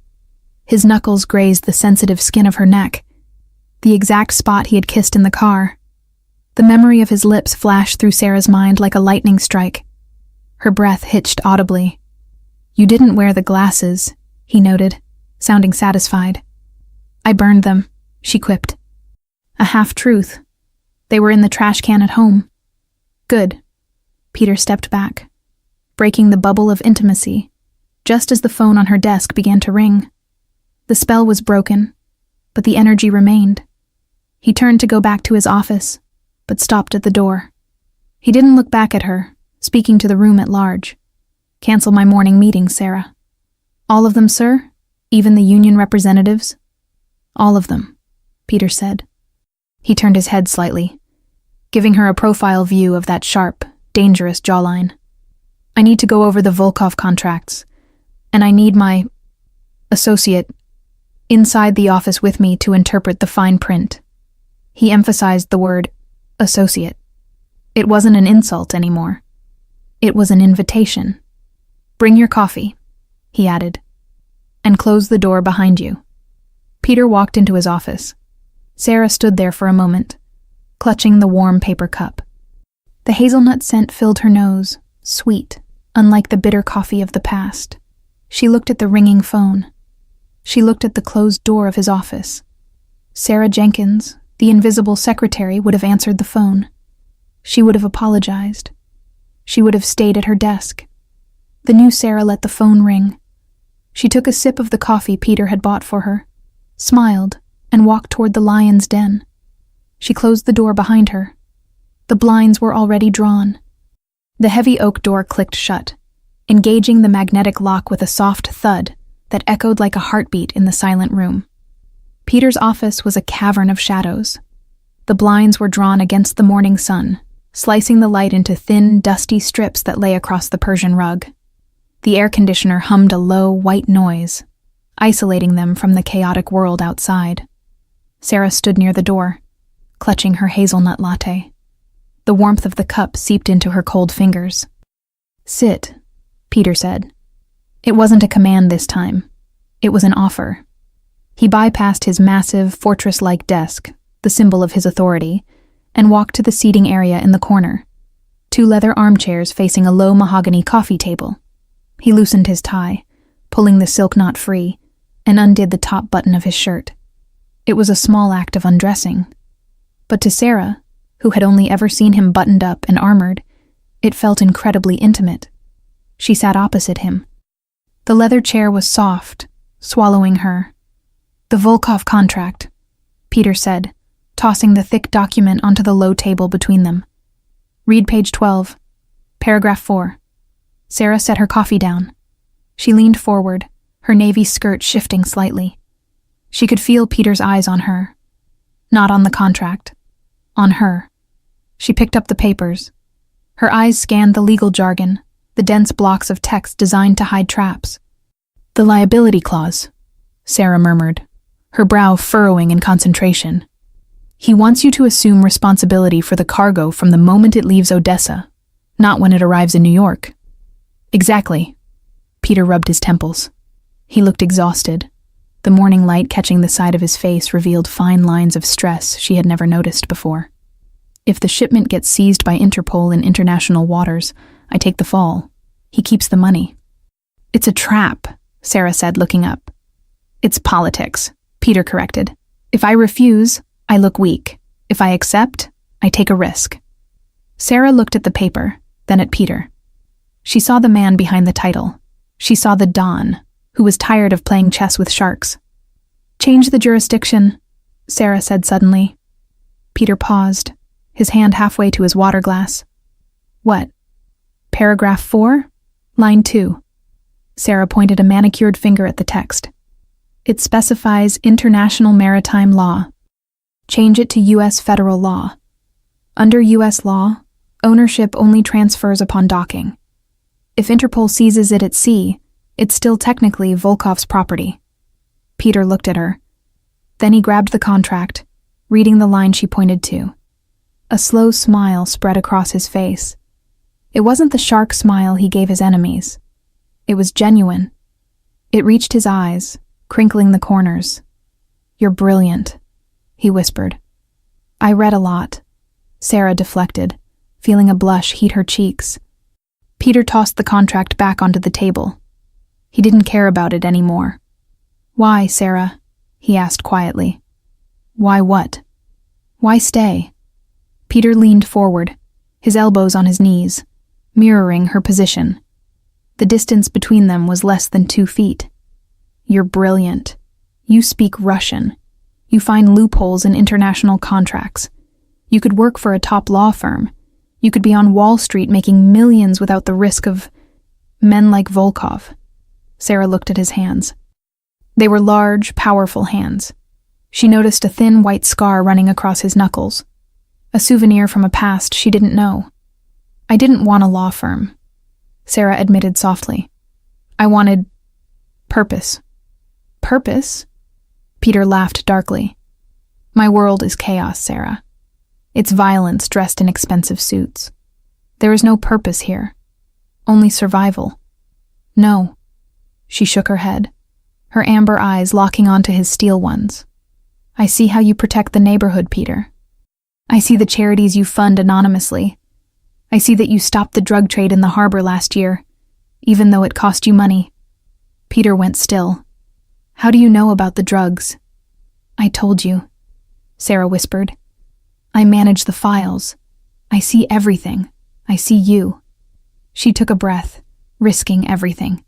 His knuckles grazed the sensitive skin of her neck, the exact spot he had kissed in the car. The memory of his lips flashed through Sarah's mind like a lightning strike. Her breath hitched audibly. "You didn't wear the glasses," he noted, sounding satisfied. "I burned them," she quipped. A half-truth. They were in the trash can at home. "Good." Peter stepped back, breaking the bubble of intimacy, just as the phone on her desk began to ring. The spell was broken, but the energy remained. He turned to go back to his office, but stopped at the door. He didn't look back at her, speaking to the room at large. "Cancel my morning meeting, Sarah." "All of them, sir? Even the union representatives?" "All of them," Peter said. He turned his head slightly, giving her a profile view of that sharp, dangerous jawline. "I need to go over the Volkov contracts, and I need my associate inside the office with me to interpret the fine print." He emphasized the word associate. It wasn't an insult anymore. It was an invitation. "Bring your coffee," he added, "and close the door behind you." Peter walked into his office. Sarah stood there for a moment, clutching the warm paper cup. The hazelnut scent filled her nose, sweet, unlike the bitter coffee of the past. She looked at the ringing phone. She looked at the closed door of his office. Sarah Jenkins, the invisible secretary, would have answered the phone. She would have apologized. She would have stayed at her desk. The new Sarah let the phone ring. She took a sip of the coffee Peter had bought for her, smiled, and walked toward the lion's den. She closed the door behind her. The blinds were already drawn. The heavy oak door clicked shut, engaging the magnetic lock with a soft thud that echoed like a heartbeat in the silent room. Peter's office was a cavern of shadows. The blinds were drawn against the morning sun, slicing the light into thin, dusty strips that lay across the Persian rug. The air conditioner hummed a low, white noise, isolating them from the chaotic world outside. Sarah stood near the door, clutching her hazelnut latte. The warmth of the cup seeped into her cold fingers. "Sit," Peter said. It wasn't a command this time. It was an offer. He bypassed his massive, fortress-like desk, the symbol of his authority, and walked to the seating area in the corner. 2 leather armchairs facing a low mahogany coffee table. He loosened his tie, pulling the silk knot free, and undid the top button of his shirt. It was a small act of undressing. But to Sarah, who had only ever seen him buttoned up and armored, it felt incredibly intimate. She sat opposite him. The leather chair was soft, swallowing her. "The Volkov contract," Peter said, tossing the thick document onto the low table between them. "Read page 12, paragraph 4. Sarah set her coffee down. She leaned forward, her navy skirt shifting slightly. She could feel Peter's eyes on her. Not on the contract. On her. She picked up the papers. Her eyes scanned the legal jargon, the dense blocks of text designed to hide traps. "The liability clause," Sarah murmured, her brow furrowing in concentration. He wants you to assume responsibility for the cargo from the moment it leaves Odessa, not when it arrives in New York. Exactly. Peter rubbed his temples. He looked exhausted. The morning light catching the side of his face revealed fine lines of stress she had never noticed before. If the shipment gets seized by Interpol in international waters, I take the fall. He keeps the money. It's a trap, Sarah said, looking up. It's politics, Peter corrected. If I refuse, I look weak. If I accept, I take a risk. Sarah looked at the paper, then at Peter. She saw the man behind the title. She saw the Don, who was tired of playing chess with sharks. Change the jurisdiction, Sarah said suddenly. Peter paused, his hand halfway to his water glass. What? Paragraph 4? Line 2. Sarah pointed a manicured finger at the text. It specifies international maritime law. Change it to U.S. federal law. Under U.S. law, ownership only transfers upon docking. If Interpol seizes it at sea, it's still technically Volkov's property. Peter looked at her. Then he grabbed the contract, reading the line she pointed to. A slow smile spread across his face. It wasn't the shark smile he gave his enemies. It was genuine. It reached his eyes, crinkling the corners. You're brilliant, he whispered. I read a lot. Sarah deflected, feeling a blush heat her cheeks. Peter tossed the contract back onto the table. He didn't care about it anymore. Why, Sarah? He asked quietly. Why what? Why stay? Peter leaned forward, his elbows on his knees, mirroring her position. The distance between them was less than 2 feet. You're brilliant. You speak Russian. You find loopholes in international contracts. You could work for a top law firm. You could be on Wall Street making millions without the risk of men like Volkov. Sarah looked at his hands. They were large, powerful hands. She noticed a thin white scar running across his knuckles. A souvenir from a past she didn't know. I didn't want a law firm, Sarah admitted softly. I wanted purpose. Purpose? Peter laughed darkly. My world is chaos, Sarah. It's violence dressed in expensive suits. There is no purpose here. Only survival. No. She shook her head, her amber eyes locking onto his steel ones. I see how you protect the neighborhood, Peter. I see the charities you fund anonymously. I see that you stopped the drug trade in the harbor last year, even though it cost you money. Peter went still. How do you know about the drugs? I told you, Sarah whispered. I manage the files. I see everything. I see you. She took a breath, risking everything.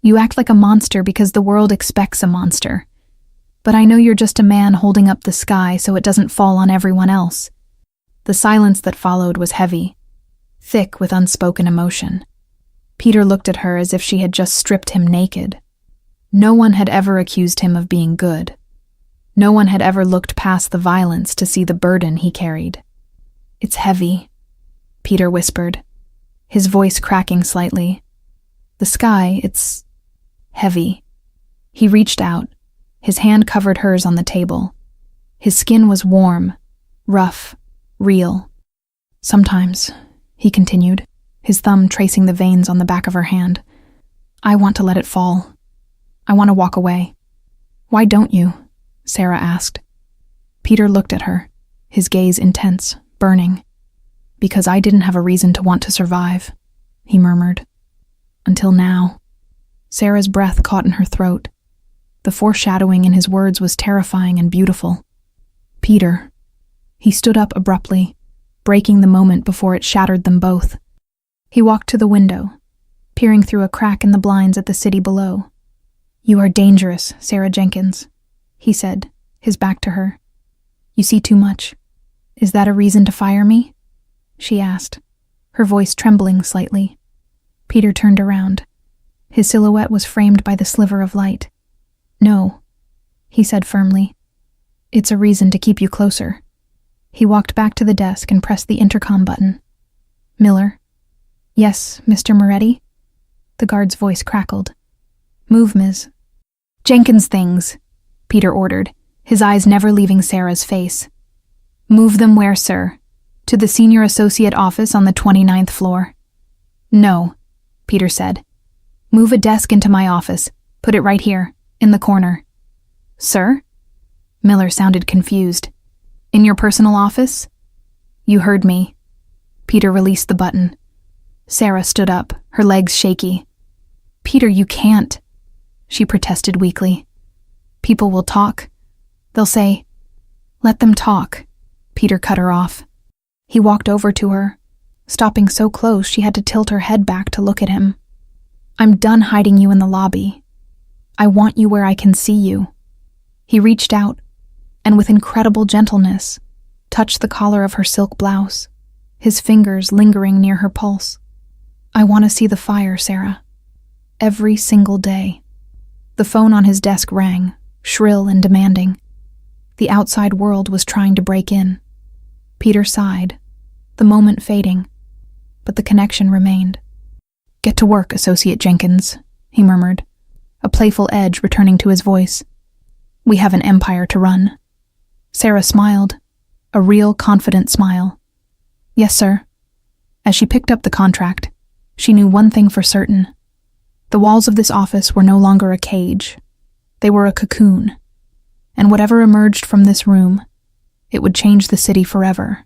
You act like a monster because the world expects a monster. But I know you're just a man holding up the sky so it doesn't fall on everyone else. The silence that followed was heavy, thick with unspoken emotion. Peter looked at her as if she had just stripped him naked. No one had ever accused him of being good. No one had ever looked past the violence to see the burden he carried. It's heavy, Peter whispered, his voice cracking slightly. The sky, it's heavy. He reached out. His hand covered hers on the table. His skin was warm, rough, real. Sometimes, he continued, his thumb tracing the veins on the back of her hand, I want to let it fall. I want to walk away. Why don't you? Sarah asked. Peter looked at her, his gaze intense, burning. Because I didn't have a reason to want to survive, he murmured. Until now. Sarah's breath caught in her throat. The foreshadowing in his words was terrifying and beautiful. Peter. He stood up abruptly, breaking the moment before it shattered them both. He walked to the window, peering through a crack in the blinds at the city below. You are dangerous, Sarah Jenkins, he said, his back to her. You see too much. Is that a reason to fire me? She asked, her voice trembling slightly. Peter turned around. His silhouette was framed by the sliver of light. No, he said firmly. It's a reason to keep you closer. He walked back to the desk and pressed the intercom button. Miller? Yes, Mr. Moretti? The guard's voice crackled. Move, Ms. Jenkins things, Peter ordered, his eyes never leaving Sarah's face. Move them where, sir? To the senior associate office on the 29th floor. No, Peter said. Move a desk into my office. Put it right here, in the corner. Sir? Miller sounded confused. In your personal office? You heard me. Peter released the button. Sarah stood up, her legs shaky. Peter, you can't, she protested weakly. People will talk. They'll say, let them talk. Peter cut her off. He walked over to her, stopping so close she had to tilt her head back to look at him. I'm done hiding you in the lobby. I want you where I can see you. He reached out, and with incredible gentleness, touched the collar of her silk blouse, his fingers lingering near her pulse. I want to see the fire, Sarah. Every single day. The phone on his desk rang, shrill and demanding. The outside world was trying to break in. Peter sighed, the moment fading, but the connection remained. Get to work, Associate Jenkins, he murmured, a playful edge returning to his voice. We have an empire to run. Sarah smiled, a real, confident smile. Yes, sir. As she picked up the contract, she knew one thing for certain. The walls of this office were no longer a cage. They were a cocoon. And whatever emerged from this room, it would change the city forever.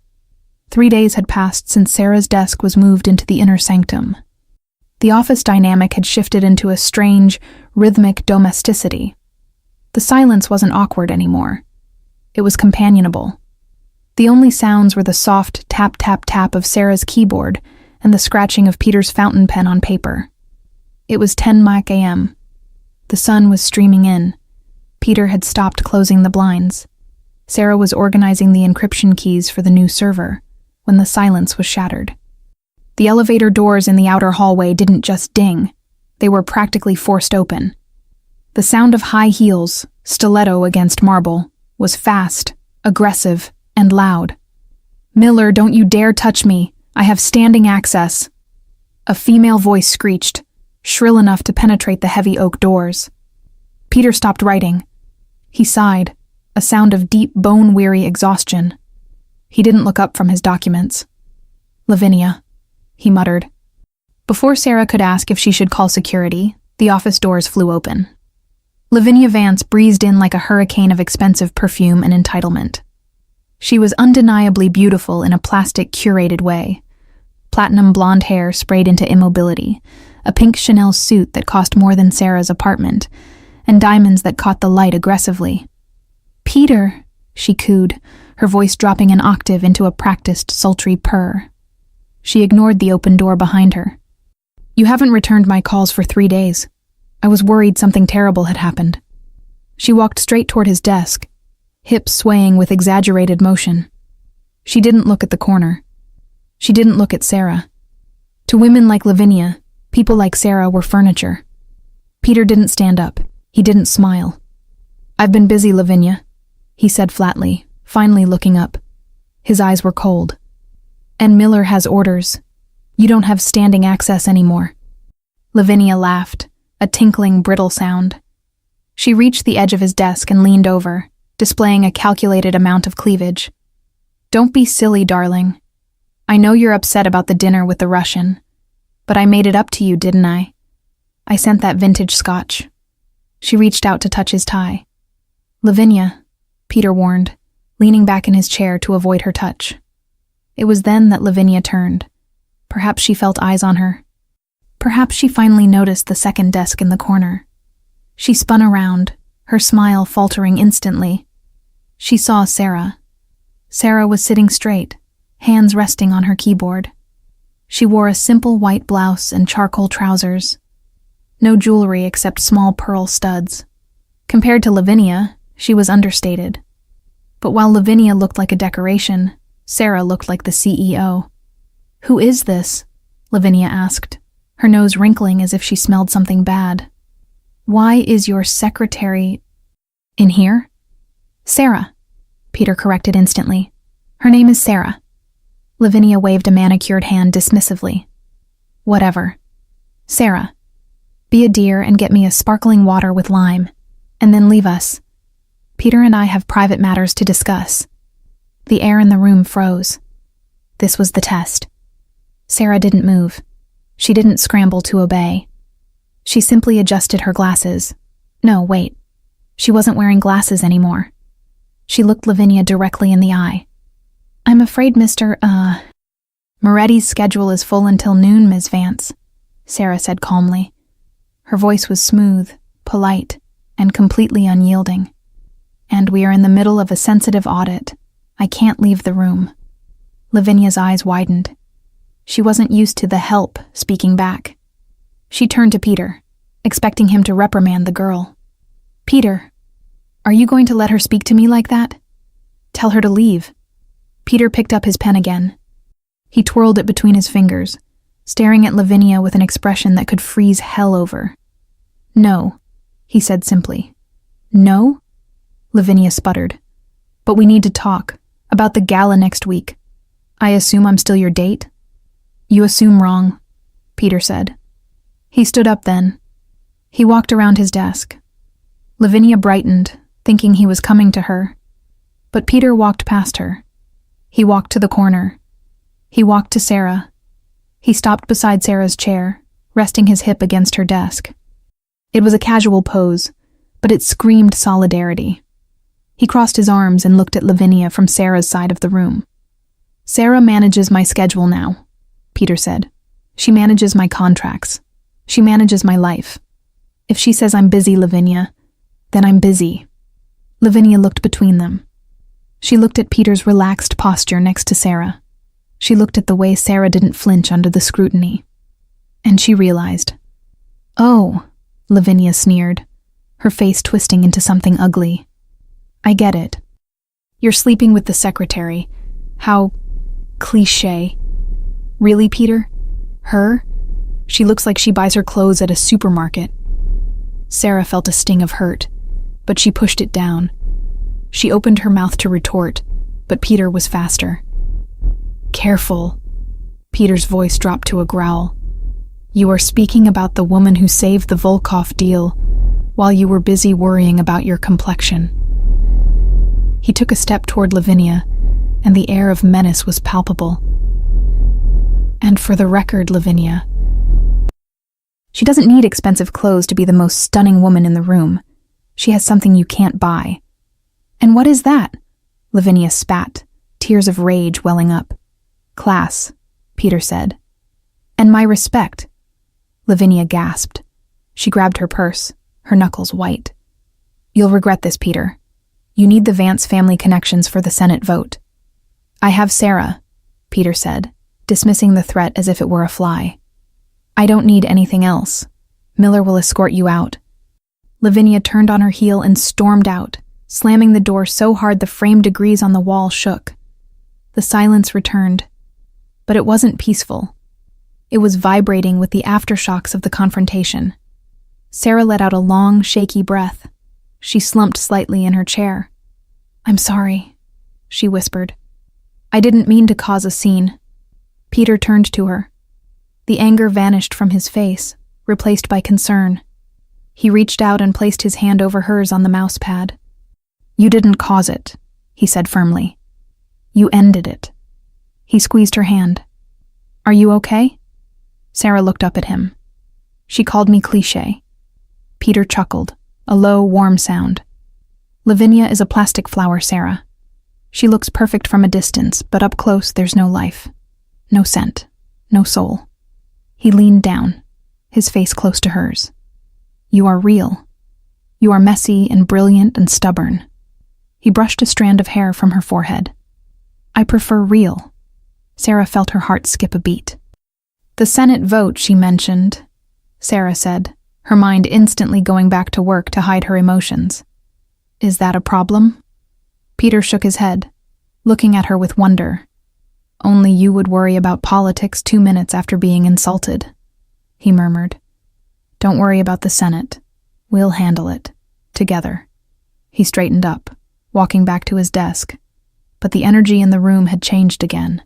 3 days had passed since Sarah's desk was moved into the inner sanctum. The office dynamic had shifted into a strange, rhythmic domesticity. The silence wasn't awkward anymore. It was companionable. The only sounds were the soft tap-tap-tap of Sarah's keyboard and the scratching of Peter's fountain pen on paper. It was 10 a.m. The sun was streaming in. Peter had stopped closing the blinds. Sarah was organizing the encryption keys for the new server when the silence was shattered. The elevator doors in the outer hallway didn't just ding. They were practically forced open. The sound of high heels, stiletto against marble, was fast, aggressive, and loud. Miller, don't you dare touch me. I have standing access. A female voice screeched, shrill enough to penetrate the heavy oak doors. Peter stopped writing. He sighed, a sound of deep, bone-weary exhaustion. He didn't look up from his documents. Lavinia, he muttered. Before Sarah could ask if she should call security, the office doors flew open. Lavinia Vance breezed in like a hurricane of expensive perfume and entitlement. She was undeniably beautiful in a plastic, curated way. Platinum blonde hair sprayed into immobility, a pink Chanel suit that cost more than Sarah's apartment, and diamonds that caught the light aggressively. Peter, she cooed, her voice dropping an octave into a practiced, sultry purr. She ignored the open door behind her. You haven't returned my calls for 3 days. I was worried something terrible had happened. She walked straight toward his desk, hips swaying with exaggerated motion. She didn't look at the corner. She didn't look at Sarah. To women like Lavinia, people like Sarah were furniture. Peter didn't stand up. He didn't smile. I've been busy, Lavinia, he said flatly, finally looking up. His eyes were cold. And Miller has orders. You don't have standing access anymore. Lavinia laughed, a tinkling, brittle sound. She reached the edge of his desk and leaned over, displaying a calculated amount of cleavage. Don't be silly, darling. I know you're upset about the dinner with the Russian, but I made it up to you, didn't I? I sent that vintage scotch. She reached out to touch his tie. Lavinia, Peter warned, leaning back in his chair to avoid her touch. It was then that Lavinia turned. Perhaps she felt eyes on her. Perhaps she finally noticed the second desk in the corner. She spun around, her smile faltering instantly. She saw Sarah. Sarah was sitting straight, hands resting on her keyboard. She wore a simple white blouse and charcoal trousers. No jewelry except small pearl studs. Compared to Lavinia, she was understated. But while Lavinia looked like a decoration, Sarah looked like the CEO. Who is this? Lavinia asked, her nose wrinkling as if she smelled something bad. Why is your secretary in here? Sarah, Peter corrected instantly. Her name is Sarah. Lavinia waved a manicured hand dismissively. Whatever. Sarah, be a dear and get me a sparkling water with lime. and then leave us. Peter and I have private matters to discuss." The air in the room froze. This was the test. Sarah didn't move. She didn't scramble to obey. She simply adjusted her glasses. No, wait. She wasn't wearing glasses anymore. She looked Lavinia directly in the eye. "I'm afraid Mr. Moretti's schedule is full until noon, Ms. Vance," Sarah said calmly. Her voice was smooth, polite, and completely unyielding. "And we are in the middle of a sensitive audit. I can't leave the room." Lavinia's eyes widened. She wasn't used to the help speaking back. She turned to Peter, expecting him to reprimand the girl. "Peter, are you going to let her speak to me like that? Tell her to leave." Peter picked up his pen again. He twirled it between his fingers, staring at Lavinia with an expression that could freeze hell over. "No," he said simply. "No?" Lavinia sputtered. "But we need to talk about the gala next week. I assume I'm still your date?" "You assume wrong," Peter said. He stood up then. He walked around his desk. Lavinia brightened, thinking he was coming to her. But Peter walked past her. He walked to the corner. He walked to Sarah. He stopped beside Sarah's chair, resting his hip against her desk. It was a casual pose, but it screamed solidarity. He crossed his arms and looked at Lavinia from Sarah's side of the room. "Sarah manages my schedule now," Peter said. "She manages my contracts. She manages my life. If she says I'm busy, Lavinia, then I'm busy." Lavinia looked between them. She looked at Peter's relaxed posture next to Sarah. She looked at the way Sarah didn't flinch under the scrutiny. And she realized. "Oh," Lavinia sneered, her face twisting into something ugly. "I get it. You're sleeping with the secretary. How cliché. Really, Peter? Her? She looks like she buys her clothes at a supermarket." Sarah felt a sting of hurt, but she pushed it down. She opened her mouth to retort, but Peter was faster. "Careful." Peter's voice dropped to a growl. "You are speaking about the woman who saved the Volkov deal while you were busy worrying about your complexion." He took a step toward Lavinia, and the air of menace was palpable. "And for the record, Lavinia, she doesn't need expensive clothes to be the most stunning woman in the room. She has something you can't buy." "And what is that?" Lavinia spat, tears of rage welling up. "Class," Peter said. "And my respect." Lavinia gasped. She grabbed her purse, her knuckles white. "You'll regret this, Peter. You need the Vance family connections for the Senate vote." "I have Sarah," Peter said, dismissing the threat as if it were a fly. "I don't need anything else. Miller will escort you out." Lavinia turned on her heel and stormed out, slamming the door so hard the framed degrees on the wall shook. The silence returned, but it wasn't peaceful. It was vibrating with the aftershocks of the confrontation. Sarah let out a long, shaky breath. She slumped slightly in her chair. "I'm sorry," she whispered. "I didn't mean to cause a scene." Peter turned to her. The anger vanished from his face, replaced by concern. He reached out and placed his hand over hers on the mouse pad. "You didn't cause it," he said firmly. "You ended it." He squeezed her hand. "Are you okay?" Sarah looked up at him. "She called me cliché." Peter chuckled, a low, warm sound. "Lavinia is a plastic flower, Sarah. She looks perfect from a distance, but up close there's no life. No scent. No soul." He leaned down, his face close to hers. "You are real. You are messy and brilliant and stubborn." He brushed a strand of hair from her forehead. "I prefer real." Sarah felt her heart skip a beat. "The Senate vote she mentioned," Sarah said, her mind instantly going back to work to hide her emotions. "Is that a problem?" Peter shook his head, looking at her with wonder. "Only you would worry about politics 2 minutes after being insulted," he murmured. "Don't worry about the Senate. We'll handle it. Together." He straightened up, walking back to his desk, but the energy in the room had changed again.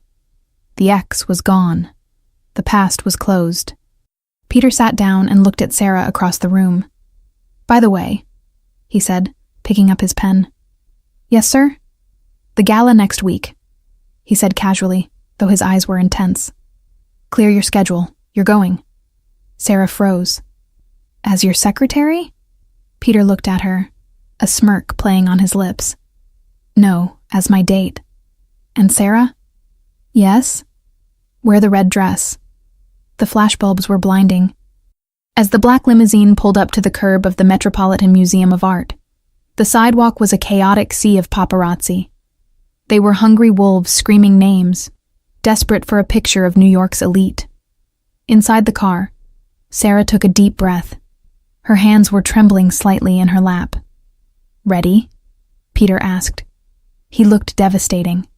The ex was gone. The past was closed. Peter sat down and looked at Sarah across the room. "By the way, he said, picking up his pen. Yes, sir? The gala next week, he said casually, though his eyes were intense. Clear your schedule. You're going. Sarah froze. As your secretary? Peter looked at her, a smirk playing on his lips. No, as my date. And Sarah? Yes? Wear the red dress. The flashbulbs were blinding. As the black limousine pulled up to the curb of the Metropolitan Museum of Art, the sidewalk was a chaotic sea of paparazzi. They were hungry wolves screaming names, desperate for a picture of New York's elite. Inside the car, Sarah took a deep breath. Her hands were trembling slightly in her lap. Ready? Peter asked. He looked devastating.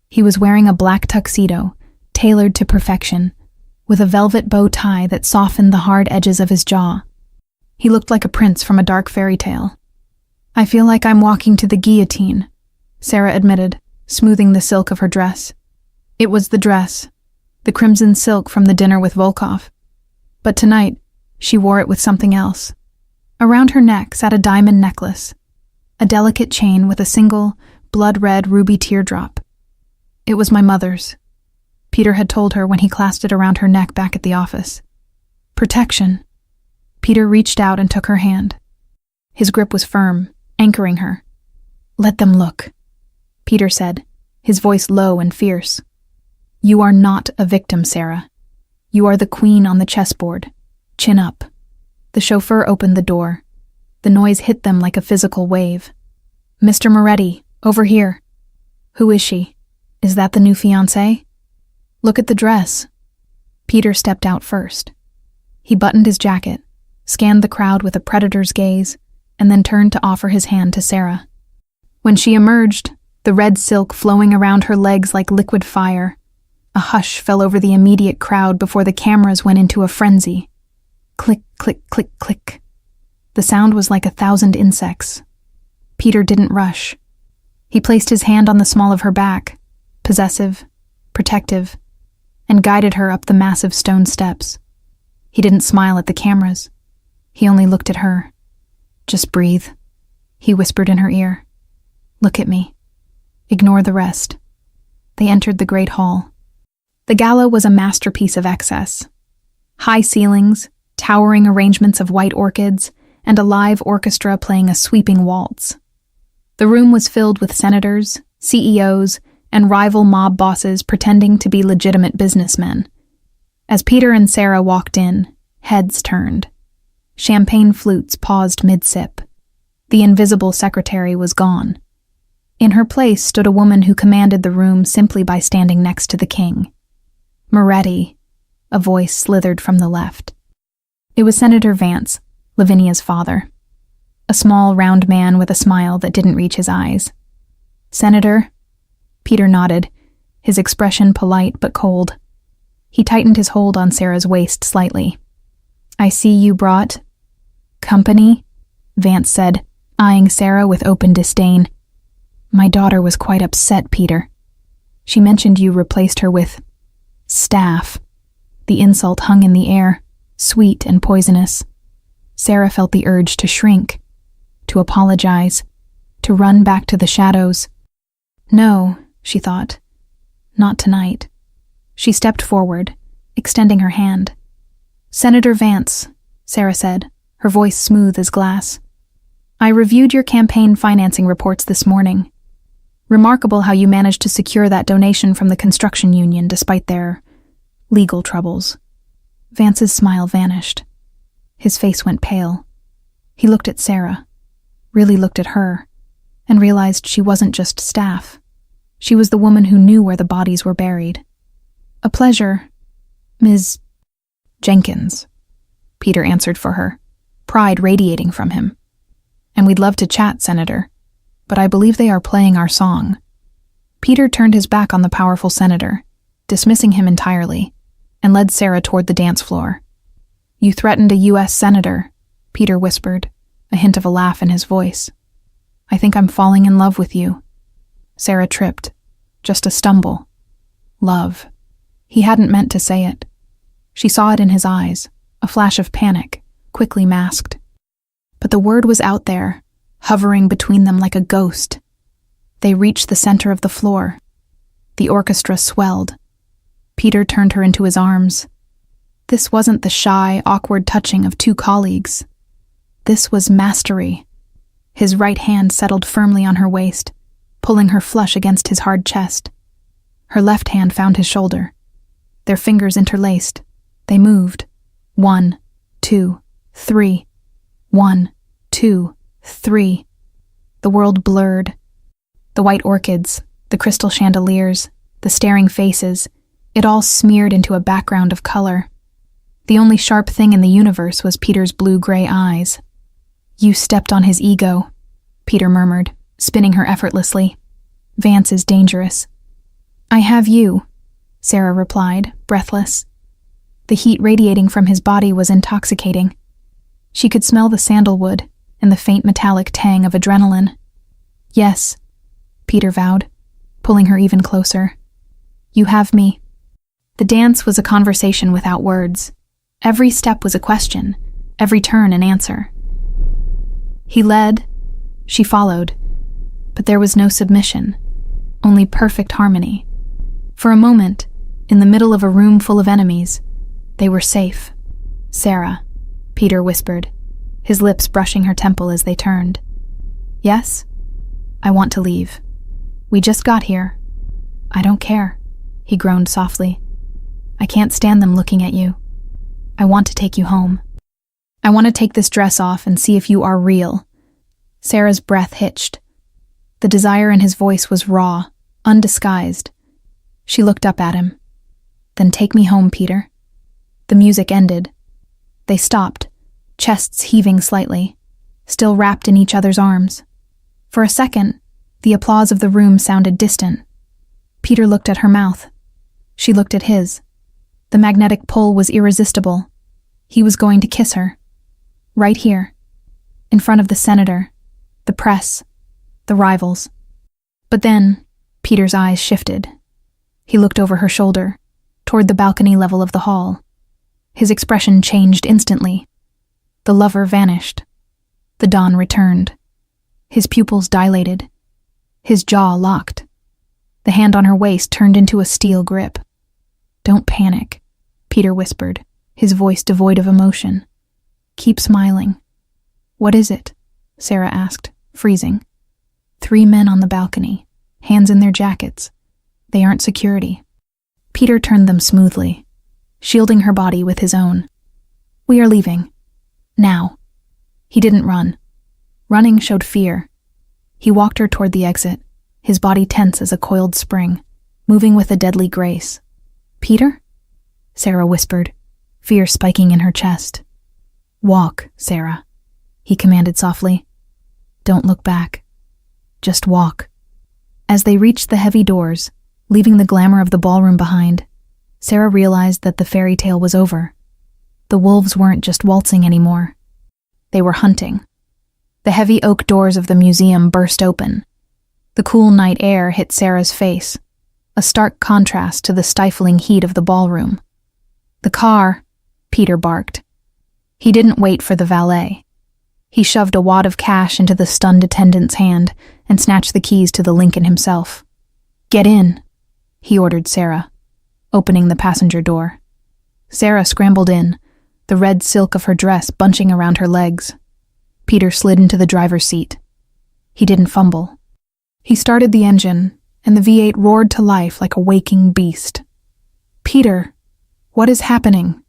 He was wearing a black tuxedo, tailored to perfection, with a velvet bow tie that softened the hard edges of his jaw. He looked like a prince from a dark fairy tale. I feel like I'm walking to the guillotine, Sarah admitted, smoothing the silk of her dress. It was the dress, the crimson silk from the dinner with Volkov. But tonight, she wore it with something else. Around her neck sat a diamond necklace, a delicate chain with a single, blood-red ruby teardrop. It was my mother's. Peter had told her when he clasped it around her neck back at the office. Protection. Peter reached out and took her hand. His grip was firm, anchoring her. Let them look, Peter said, his voice low and fierce. You are not a victim, Sarah. You are the queen on the chessboard. Chin up. The chauffeur opened the door. The noise hit them like a physical wave. Mr. Moretti, over here. Who is she? Is that the new fiancé? Look at the dress. Peter stepped out first. He buttoned his jacket, scanned the crowd with a predator's gaze, and then turned to offer his hand to Sarah. When she emerged, the red silk flowing around her legs like liquid fire, a hush fell over the immediate crowd before the cameras went into a frenzy. Click, click, click, click. The sound was like 1,000 insects. Peter didn't rush. He placed his hand on the small of her back, possessive, protective, and guided her up the massive stone steps. He didn't smile at the cameras. He only looked at her. Just breathe, he whispered in her ear. Look at me. Ignore the rest. They entered the great hall. The gala was a masterpiece of excess. High ceilings, towering arrangements of white orchids, and a live orchestra playing a sweeping waltz. The room was filled with senators, CEOs, and rival mob bosses pretending to be legitimate businessmen. As Peter and Sarah walked in, heads turned. Champagne flutes paused mid-sip. The invisible secretary was gone. In her place stood a woman who commanded the room simply by standing next to the king. Moretti, a voice slithered from the left. It was Senator Vance, Lavinia's father. A small, round man with a smile that didn't reach his eyes. Senator? Peter nodded, his expression polite but cold. He tightened his hold on Sarah's waist slightly. I see you brought company, Vance said, eyeing Sarah with open disdain. My daughter was quite upset, Peter. She mentioned you replaced her with staff. The insult hung in the air, sweet and poisonous. Sarah felt the urge to shrink, to apologize, to run back to the shadows. No, she thought. Not tonight. She stepped forward, extending her hand. Senator Vance, Sarah said, her voice smooth as glass. I reviewed your campaign financing reports this morning. Remarkable how you managed to secure that donation from the construction union despite their legal troubles. Vance's smile vanished. His face went pale. He looked at Sarah, really looked at her, and realized she wasn't just staff. She was the woman who knew where the bodies were buried. A pleasure, Ms. Jenkins, Peter answered for her, pride radiating from him. And we'd love to chat, Senator, but I believe they are playing our song. Peter turned his back on the powerful senator, dismissing him entirely, and led Sarah toward the dance floor. You threatened a U.S. senator, Peter whispered, a hint of a laugh in his voice. I think I'm falling in love with you. Sarah tripped. Just a stumble. Love. He hadn't meant to say it. She saw it in his eyes, a flash of panic, quickly masked. But the word was out there, hovering between them like a ghost. They reached the center of the floor. The orchestra swelled. Peter turned her into his arms. This wasn't the shy, awkward touching of two colleagues. This was mastery. His right hand settled firmly on her waist, pulling her flush against his hard chest. Her left hand found his shoulder. Their fingers interlaced. They moved. 1, 2, 3. 1, 2, 3. The world blurred. The white orchids, the crystal chandeliers, the staring faces, it all smeared into a background of color. The only sharp thing in the universe was Peter's blue-gray eyes. "You stepped on his ego," Peter murmured, spinning her effortlessly. "Vance is dangerous." "I have you," Sarah replied, breathless. The heat radiating from his body was intoxicating. She could smell the sandalwood and the faint metallic tang of adrenaline. "Yes," Peter vowed, pulling her even closer. "You have me." The dance was a conversation without words. Every step was a question, every turn an answer. He led, she followed, but there was no submission, only perfect harmony. For a moment, in the middle of a room full of enemies, they were safe. "Sarah," Peter whispered, his lips brushing her temple as they turned. "Yes? I want to leave. We just got here." "I don't care," he groaned softly. "I can't stand them looking at you. I want to take you home. I want to take this dress off and see if you are real." Sarah's breath hitched. The desire in his voice was raw, undisguised. She looked up at him. "Then take me home, Peter." The music ended. They stopped, chests heaving slightly, still wrapped in each other's arms. For a second, the applause of the room sounded distant. Peter looked at her mouth. She looked at his. The magnetic pull was irresistible. He was going to kiss her. Right here. In front of the senator, the press, the rivals. But then, Peter's eyes shifted. He looked over her shoulder, toward the balcony level of the hall. His expression changed instantly. The lover vanished. The dawn returned. His pupils dilated. His jaw locked. The hand on her waist turned into a steel grip. "Don't panic," Peter whispered, his voice devoid of emotion. "Keep smiling." "What is it?" Sarah asked, freezing. 3 men on the balcony, hands in their jackets. They aren't security. Peter turned them smoothly, shielding her body with his own. "We are leaving. Now." He didn't run. Running showed fear. He walked her toward the exit, his body tense as a coiled spring, moving with a deadly grace. "Peter?" Sarah whispered, fear spiking in her chest. "Walk, Sarah," he commanded softly. "Don't look back. Just walk." As they reached the heavy doors, leaving the glamour of the ballroom behind, Sarah realized that the fairy tale was over. The wolves weren't just waltzing anymore. They were hunting. The heavy oak doors of the museum burst open. The cool night air hit Sarah's face, a stark contrast to the stifling heat of the ballroom. "The car," Peter barked. He didn't wait for the valet. He shoved a wad of cash into the stunned attendant's hand and snatched the keys to the Lincoln himself. "Get in," he ordered Sarah, opening the passenger door. Sarah scrambled in, the red silk of her dress bunching around her legs. Peter slid into the driver's seat. He didn't fumble. He started the engine, and the V8 roared to life like a waking beast. "Peter, what is happening?"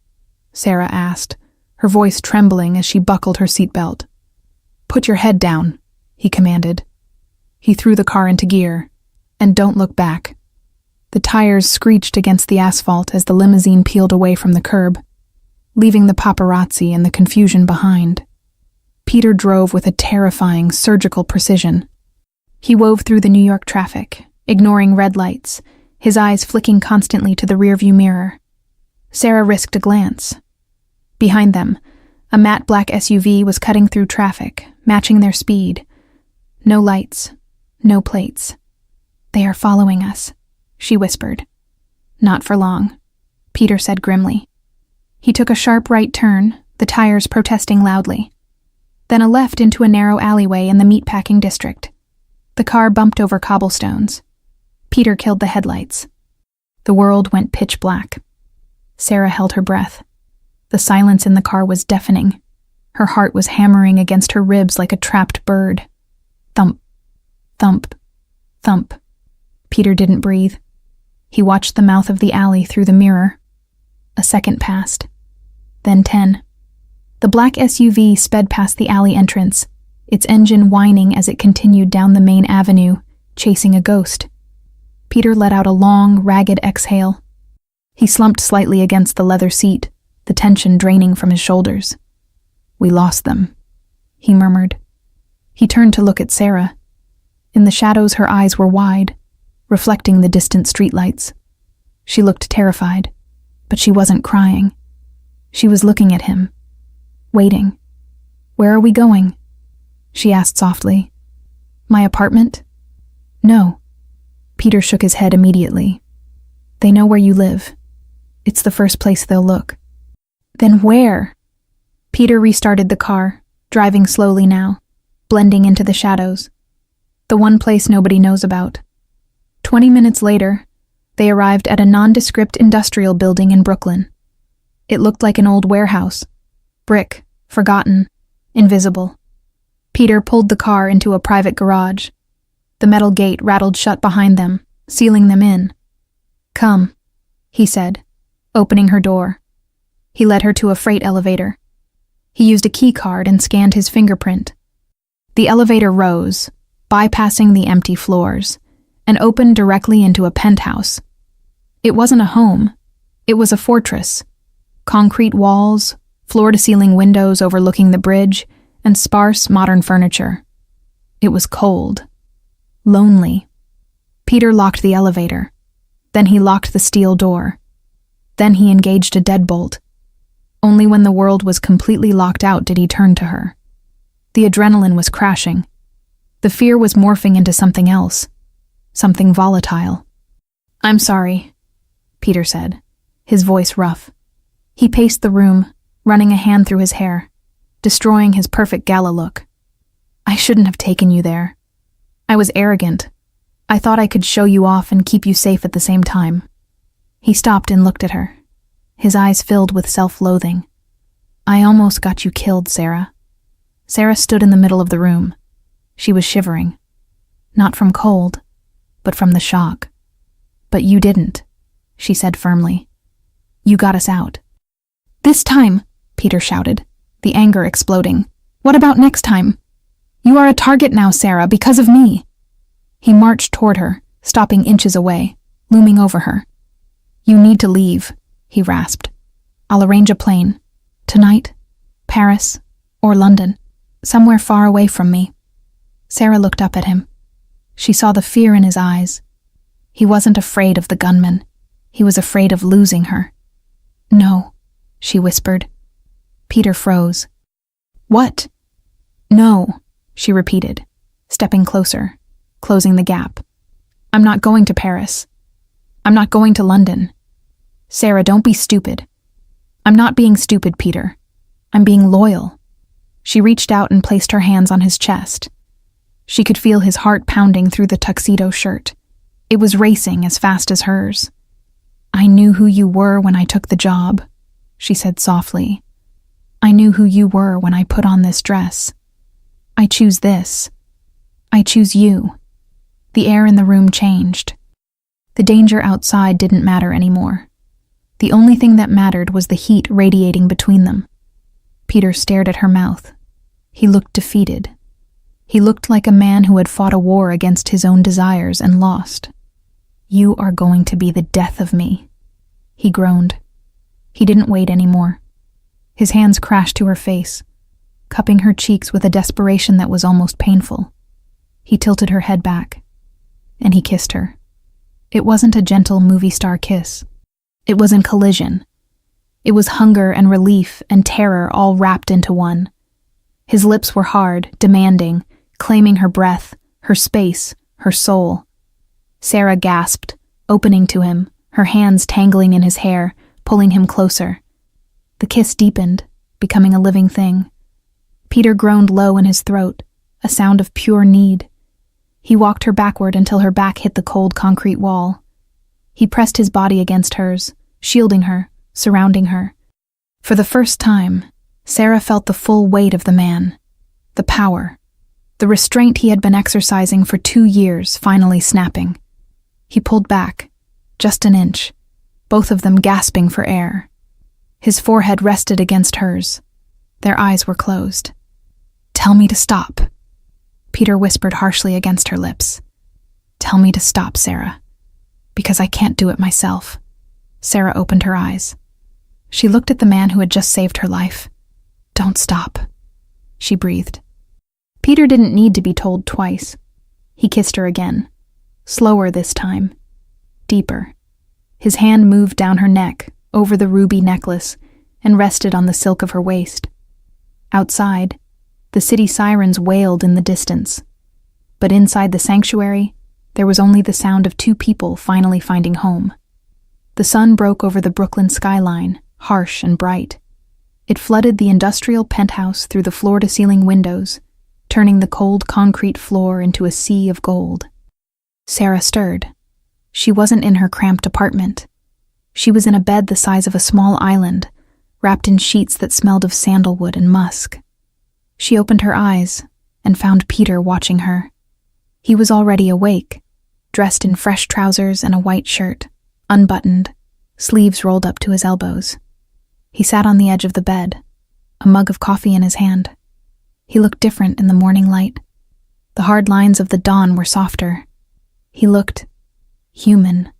Sarah asked, her voice trembling as she buckled her seatbelt. "Put your head down," he commanded. He threw the car into gear, and don't look back. The tires screeched against the asphalt as the limousine peeled away from the curb, leaving the paparazzi and the confusion behind. Peter drove with a terrifying, surgical precision. He wove through the New York traffic, ignoring red lights, his eyes flicking constantly to the rearview mirror. Sarah risked a glance. Behind them, a matte black SUV was cutting through traffic, matching their speed. No lights, no plates. "They are following us," she whispered. "Not for long," Peter said grimly. He took a sharp right turn, the tires protesting loudly. then a left into a narrow alleyway in the meatpacking district. The car bumped over cobblestones. Peter killed the headlights. The world went pitch black. Sarah held her breath. The silence in the car was deafening. Her heart was hammering against her ribs like a trapped bird. Thump, thump, thump. Peter didn't breathe. He watched the mouth of the alley through the mirror. A second passed. Then 10. The black SUV sped past the alley entrance, its engine whining as it continued down the main avenue, chasing a ghost. Peter let out a long, ragged exhale. He slumped slightly against the leather seat, the tension draining from his shoulders. "We lost them," he murmured. He turned to look at Sarah. In the shadows, her eyes were wide, reflecting the distant streetlights. She looked terrified, but she wasn't crying. She was looking at him, waiting. "Where are we going?" she asked softly. "My apartment?" "No." Peter shook his head immediately. "They know where you live. It's the first place they'll look." "Then where?" Peter restarted the car, driving slowly now, blending into the shadows. The one place nobody knows about. 20 minutes later, they arrived at a nondescript industrial building in Brooklyn. It looked like an old warehouse. Brick, forgotten, invisible. Peter pulled the car into a private garage. The metal gate rattled shut behind them, sealing them in. "Come," he said, opening her door. He led her to a freight elevator. He used a key card and scanned his fingerprint. The elevator rose, bypassing the empty floors, and opened directly into a penthouse. It wasn't a home. It was a fortress. Concrete walls, floor-to-ceiling windows overlooking the bridge, and sparse modern furniture. It was cold. Lonely. Peter locked the elevator. Then he locked the steel door. Then he engaged a deadbolt. Only when the world was completely locked out did he turn to her. The adrenaline was crashing. The fear was morphing into something else. Something volatile. "I'm sorry," Peter said, his voice rough. He paced the room, running a hand through his hair, destroying his perfect gala look. "I shouldn't have taken you there. I was arrogant. I thought I could show you off and keep you safe at the same time." He stopped and looked at her, his eyes filled with self-loathing. "I almost got you killed, Sarah." Sarah stood in the middle of the room. She was shivering. Not from cold, but from the shock. "But you didn't," she said firmly. "You got us out." "This time," Peter shouted, the anger exploding. "What about next time? You are a target now, Sarah, because of me." He marched toward her, stopping inches away, looming over her. "You need to leave," he rasped. "I'll arrange a plane. Tonight, Paris, or London, somewhere far away from me." Sarah looked up at him. She saw the fear in his eyes. He wasn't afraid of the gunman. He was afraid of losing her. "No," she whispered. Peter froze. "What?" "No," she repeated, stepping closer, closing the gap. "I'm not going to Paris. I'm not going to London. Sarah, don't be stupid." "I'm not being stupid, Peter. I'm being loyal." She reached out and placed her hands on his chest. She could feel his heart pounding through the tuxedo shirt. It was racing as fast as hers. "I knew who you were when I took the job," she said softly. "I knew who you were when I put on this dress. I choose this. I choose you." The air in the room changed. The danger outside didn't matter anymore. The only thing that mattered was the heat radiating between them. Peter stared at her mouth. He looked defeated. He looked like a man who had fought a war against his own desires and lost. "You are going to be the death of me," he groaned. He didn't wait anymore. His hands crashed to her face, cupping her cheeks with a desperation that was almost painful. He tilted her head back, and he kissed her. It wasn't a gentle movie star kiss. It was in collision. It was hunger and relief and terror all wrapped into one. His lips were hard, demanding, claiming her breath, her space, her soul. Sarah gasped, opening to him, her hands tangling in his hair, pulling him closer. The kiss deepened, becoming a living thing. Peter groaned low in his throat, a sound of pure need. He walked her backward until her back hit the cold concrete wall. He pressed his body against hers, shielding her, surrounding her. For the first time, Sarah felt the full weight of the man, the power, the restraint he had been exercising for 2 years finally snapping. He pulled back, just an inch, both of them gasping for air. His forehead rested against hers. Their eyes were closed. "Tell me to stop," Peter whispered harshly against her lips. "Tell me to stop, Sarah, because I can't do it myself." Sarah opened her eyes. She looked at the man who had just saved her life. "Don't stop," she breathed. Peter didn't need to be told twice. He kissed her again, slower this time, deeper. His hand moved down her neck, over the ruby necklace, and rested on the silk of her waist. Outside, the city sirens wailed in the distance. But inside the sanctuary, there was only the sound of 2 people finally finding home. The sun broke over the Brooklyn skyline, harsh and bright. It flooded the industrial penthouse through the floor-to-ceiling windows, turning the cold concrete floor into a sea of gold. Sarah stirred. She wasn't in her cramped apartment. She was in a bed the size of a small island, wrapped in sheets that smelled of sandalwood and musk. She opened her eyes and found Peter watching her. He was already awake, dressed in fresh trousers and a white shirt, unbuttoned, sleeves rolled up to his elbows. He sat on the edge of the bed, a mug of coffee in his hand. He looked different in the morning light. The hard lines of the dawn were softer. He looked human.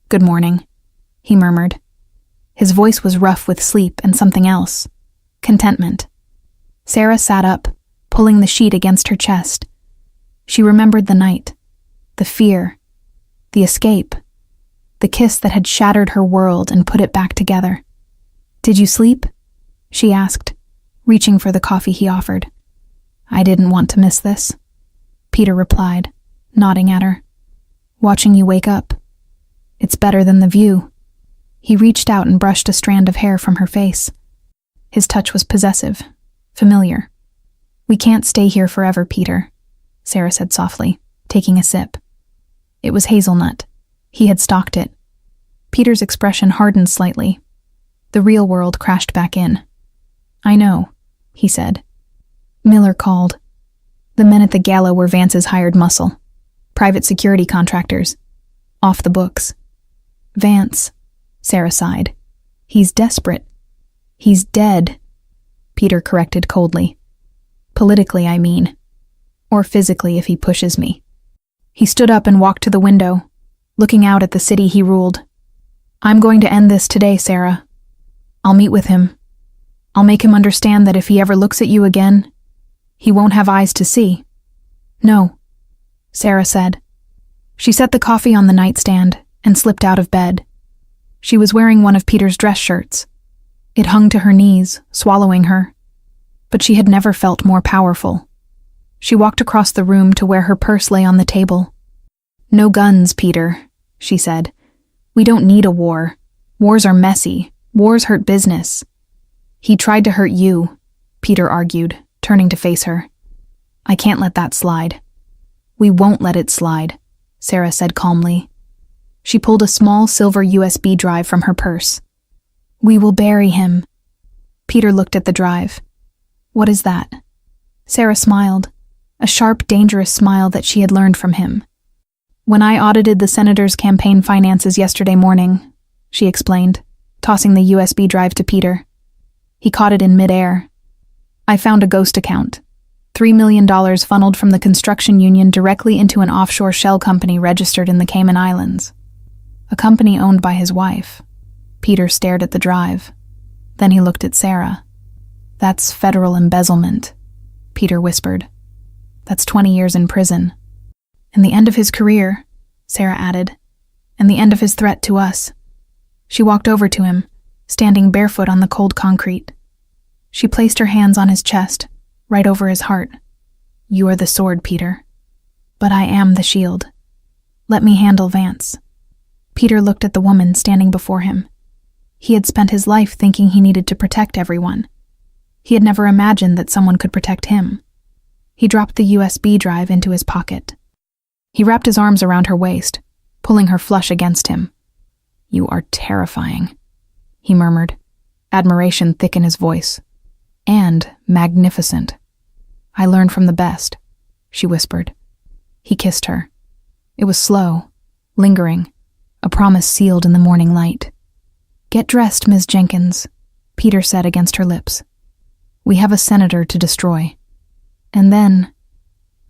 "Good morning," he murmured. His voice was rough with sleep and something else, contentment. Sarah sat up, pulling the sheet against her chest. She remembered the night, the fear, the escape, the kiss that had shattered her world and put it back together. "Did you sleep?" she asked, reaching for the coffee he offered. "I didn't want to miss this," Peter replied, nodding at her. "Watching you wake up. It's better than the view." He reached out and brushed a strand of hair from her face. His touch was possessive, familiar. "We can't stay here forever, Peter," Sarah said softly, taking a sip. It was hazelnut. He had stalked it. Peter's expression hardened slightly. The real world crashed back in. "I know," he said. Miller called. The men at the gala were Vance's hired muscle. Private security contractors. Off the books. "Vance," Sarah sighed. "He's desperate. He's dead," Peter corrected coldly. "Politically, I mean. Or physically if he pushes me." He stood up and walked to the window, looking out at the city he ruled. "I'm going to end this today, Sarah. I'll meet with him. I'll make him understand that if he ever looks at you again, he won't have eyes to see." "No," Sarah said. She set the coffee on the nightstand and slipped out of bed. She was wearing one of Peter's dress shirts. It hung to her knees, swallowing her. But she had never felt more powerful. She walked across the room to where her purse lay on the table. "No guns, Peter," she said. "We don't need a war. Wars are messy. Wars hurt business." "He tried to hurt you," Peter argued, turning to face her. "I can't let that slide." "We won't let it slide," Sarah said calmly. She pulled a small silver USB drive from her purse. "We will bury him." Peter looked at the drive. "What is that?" Sarah smiled, a sharp, dangerous smile that she had learned from him. "When I audited the senator's campaign finances yesterday morning," she explained, tossing the USB drive to Peter. He caught it in midair. "I found a ghost account. $3 million funneled from the construction union directly into an offshore shell company registered in the Cayman Islands. A company owned by his wife." Peter stared at the drive. Then he looked at Sarah. "That's federal embezzlement," Peter whispered. "That's 20 years in prison. And the end of his career," Sarah added, "and the end of his threat to us." She walked over to him, standing barefoot on the cold concrete. She placed her hands on his chest, right over his heart. "You are the sword, Peter. But I am the shield. Let me handle Vance." Peter looked at the woman standing before him. He had spent his life thinking he needed to protect everyone. He had never imagined that someone could protect him. He dropped the USB drive into his pocket. He wrapped his arms around her waist, pulling her flush against him. "You are terrifying," he murmured, admiration thick in his voice. "And magnificent. I learned from the best," she whispered. He kissed her. It was slow, lingering, a promise sealed in the morning light. "Get dressed, Ms. Jenkins," Peter said against her lips. "We have a senator to destroy. And then,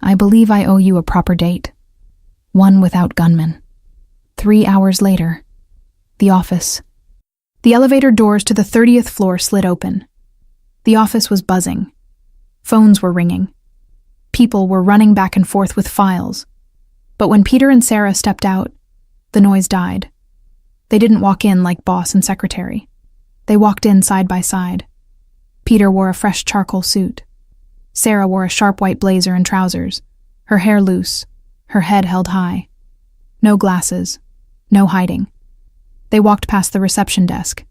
I believe I owe you a proper date. One without gunmen." 3 hours later, the office. The elevator doors to the 30th floor slid open. The office was buzzing. Phones were ringing. People were running back and forth with files. But when Peter and Sarah stepped out, the noise died. They didn't walk in like boss and secretary. They walked in side by side. Peter wore a fresh charcoal suit. Sarah wore a sharp white blazer and trousers, her hair loose, her head held high. No glasses, no hiding. They walked past the reception desk.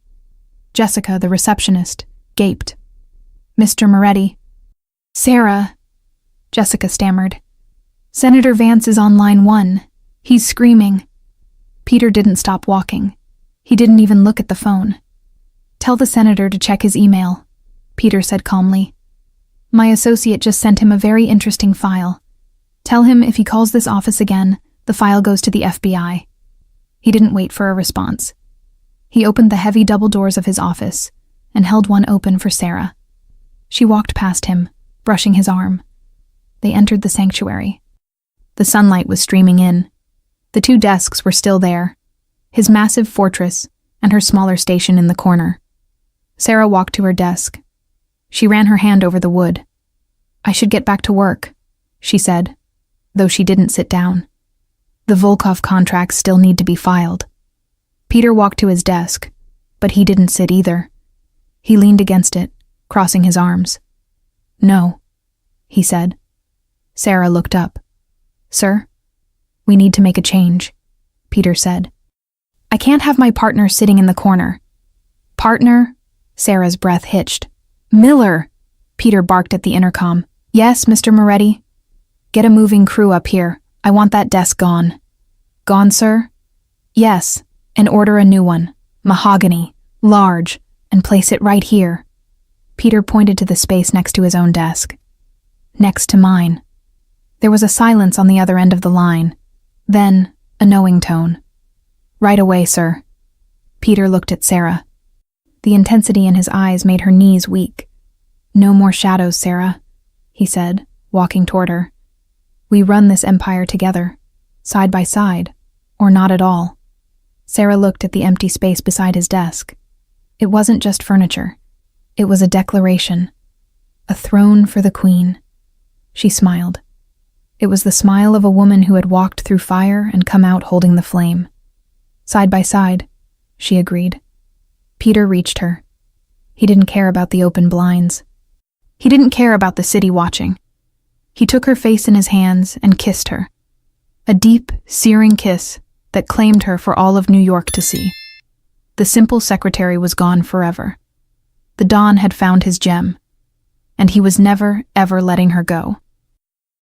Jessica, the receptionist, gaped. "Mr. Moretti." "Sarah," Jessica stammered. "Senator Vance is on line 1. He's screaming." Peter didn't stop walking. He didn't even look at the phone. "Tell the senator to check his email," Peter said calmly. "My associate just sent him a very interesting file. Tell him if he calls this office again, the file goes to the FBI." He didn't wait for a response. He opened the heavy double doors of his office and held one open for Sarah. She walked past him, brushing his arm. They entered the sanctuary. The sunlight was streaming in. The 2 desks were still there, his massive fortress and her smaller station in the corner. Sarah walked to her desk. She ran her hand over the wood. "I should get back to work," she said, though she didn't sit down. "The Volkov contracts still need to be filed." Peter walked to his desk, but he didn't sit either. He leaned against it, crossing his arms. "No," he said. Sarah looked up. "Sir, we need to make a change," Peter said. "I can't have my partner sitting in the corner." "Partner?" Sarah's breath hitched. "Miller!" Peter barked at the intercom. "Yes, Mr. Moretti?" "Get a moving crew up here. I want that desk gone." "Gone, sir?" "Yes, and order a new one. Mahogany, large, and place it right here." Peter pointed to the space next to his own desk. "Next to mine." There was a silence on the other end of the line. Then, a knowing tone. "Right away, sir." Peter looked at Sarah. The intensity in his eyes made her knees weak. "No more shadows, Sarah," he said, walking toward her. "We run this empire together, side by side, or not at all." Sarah looked at the empty space beside his desk. It wasn't just furniture. It was a declaration. A throne for the queen. She smiled. It was the smile of a woman who had walked through fire and come out holding the flame. "Side by side," she agreed. Peter reached her. He didn't care about the open blinds. He didn't care about the city watching. He took her face in his hands and kissed her. A deep, searing kiss that claimed her for all of New York to see. The simple secretary was gone forever. The Don had found his gem, and he was never, ever letting her go.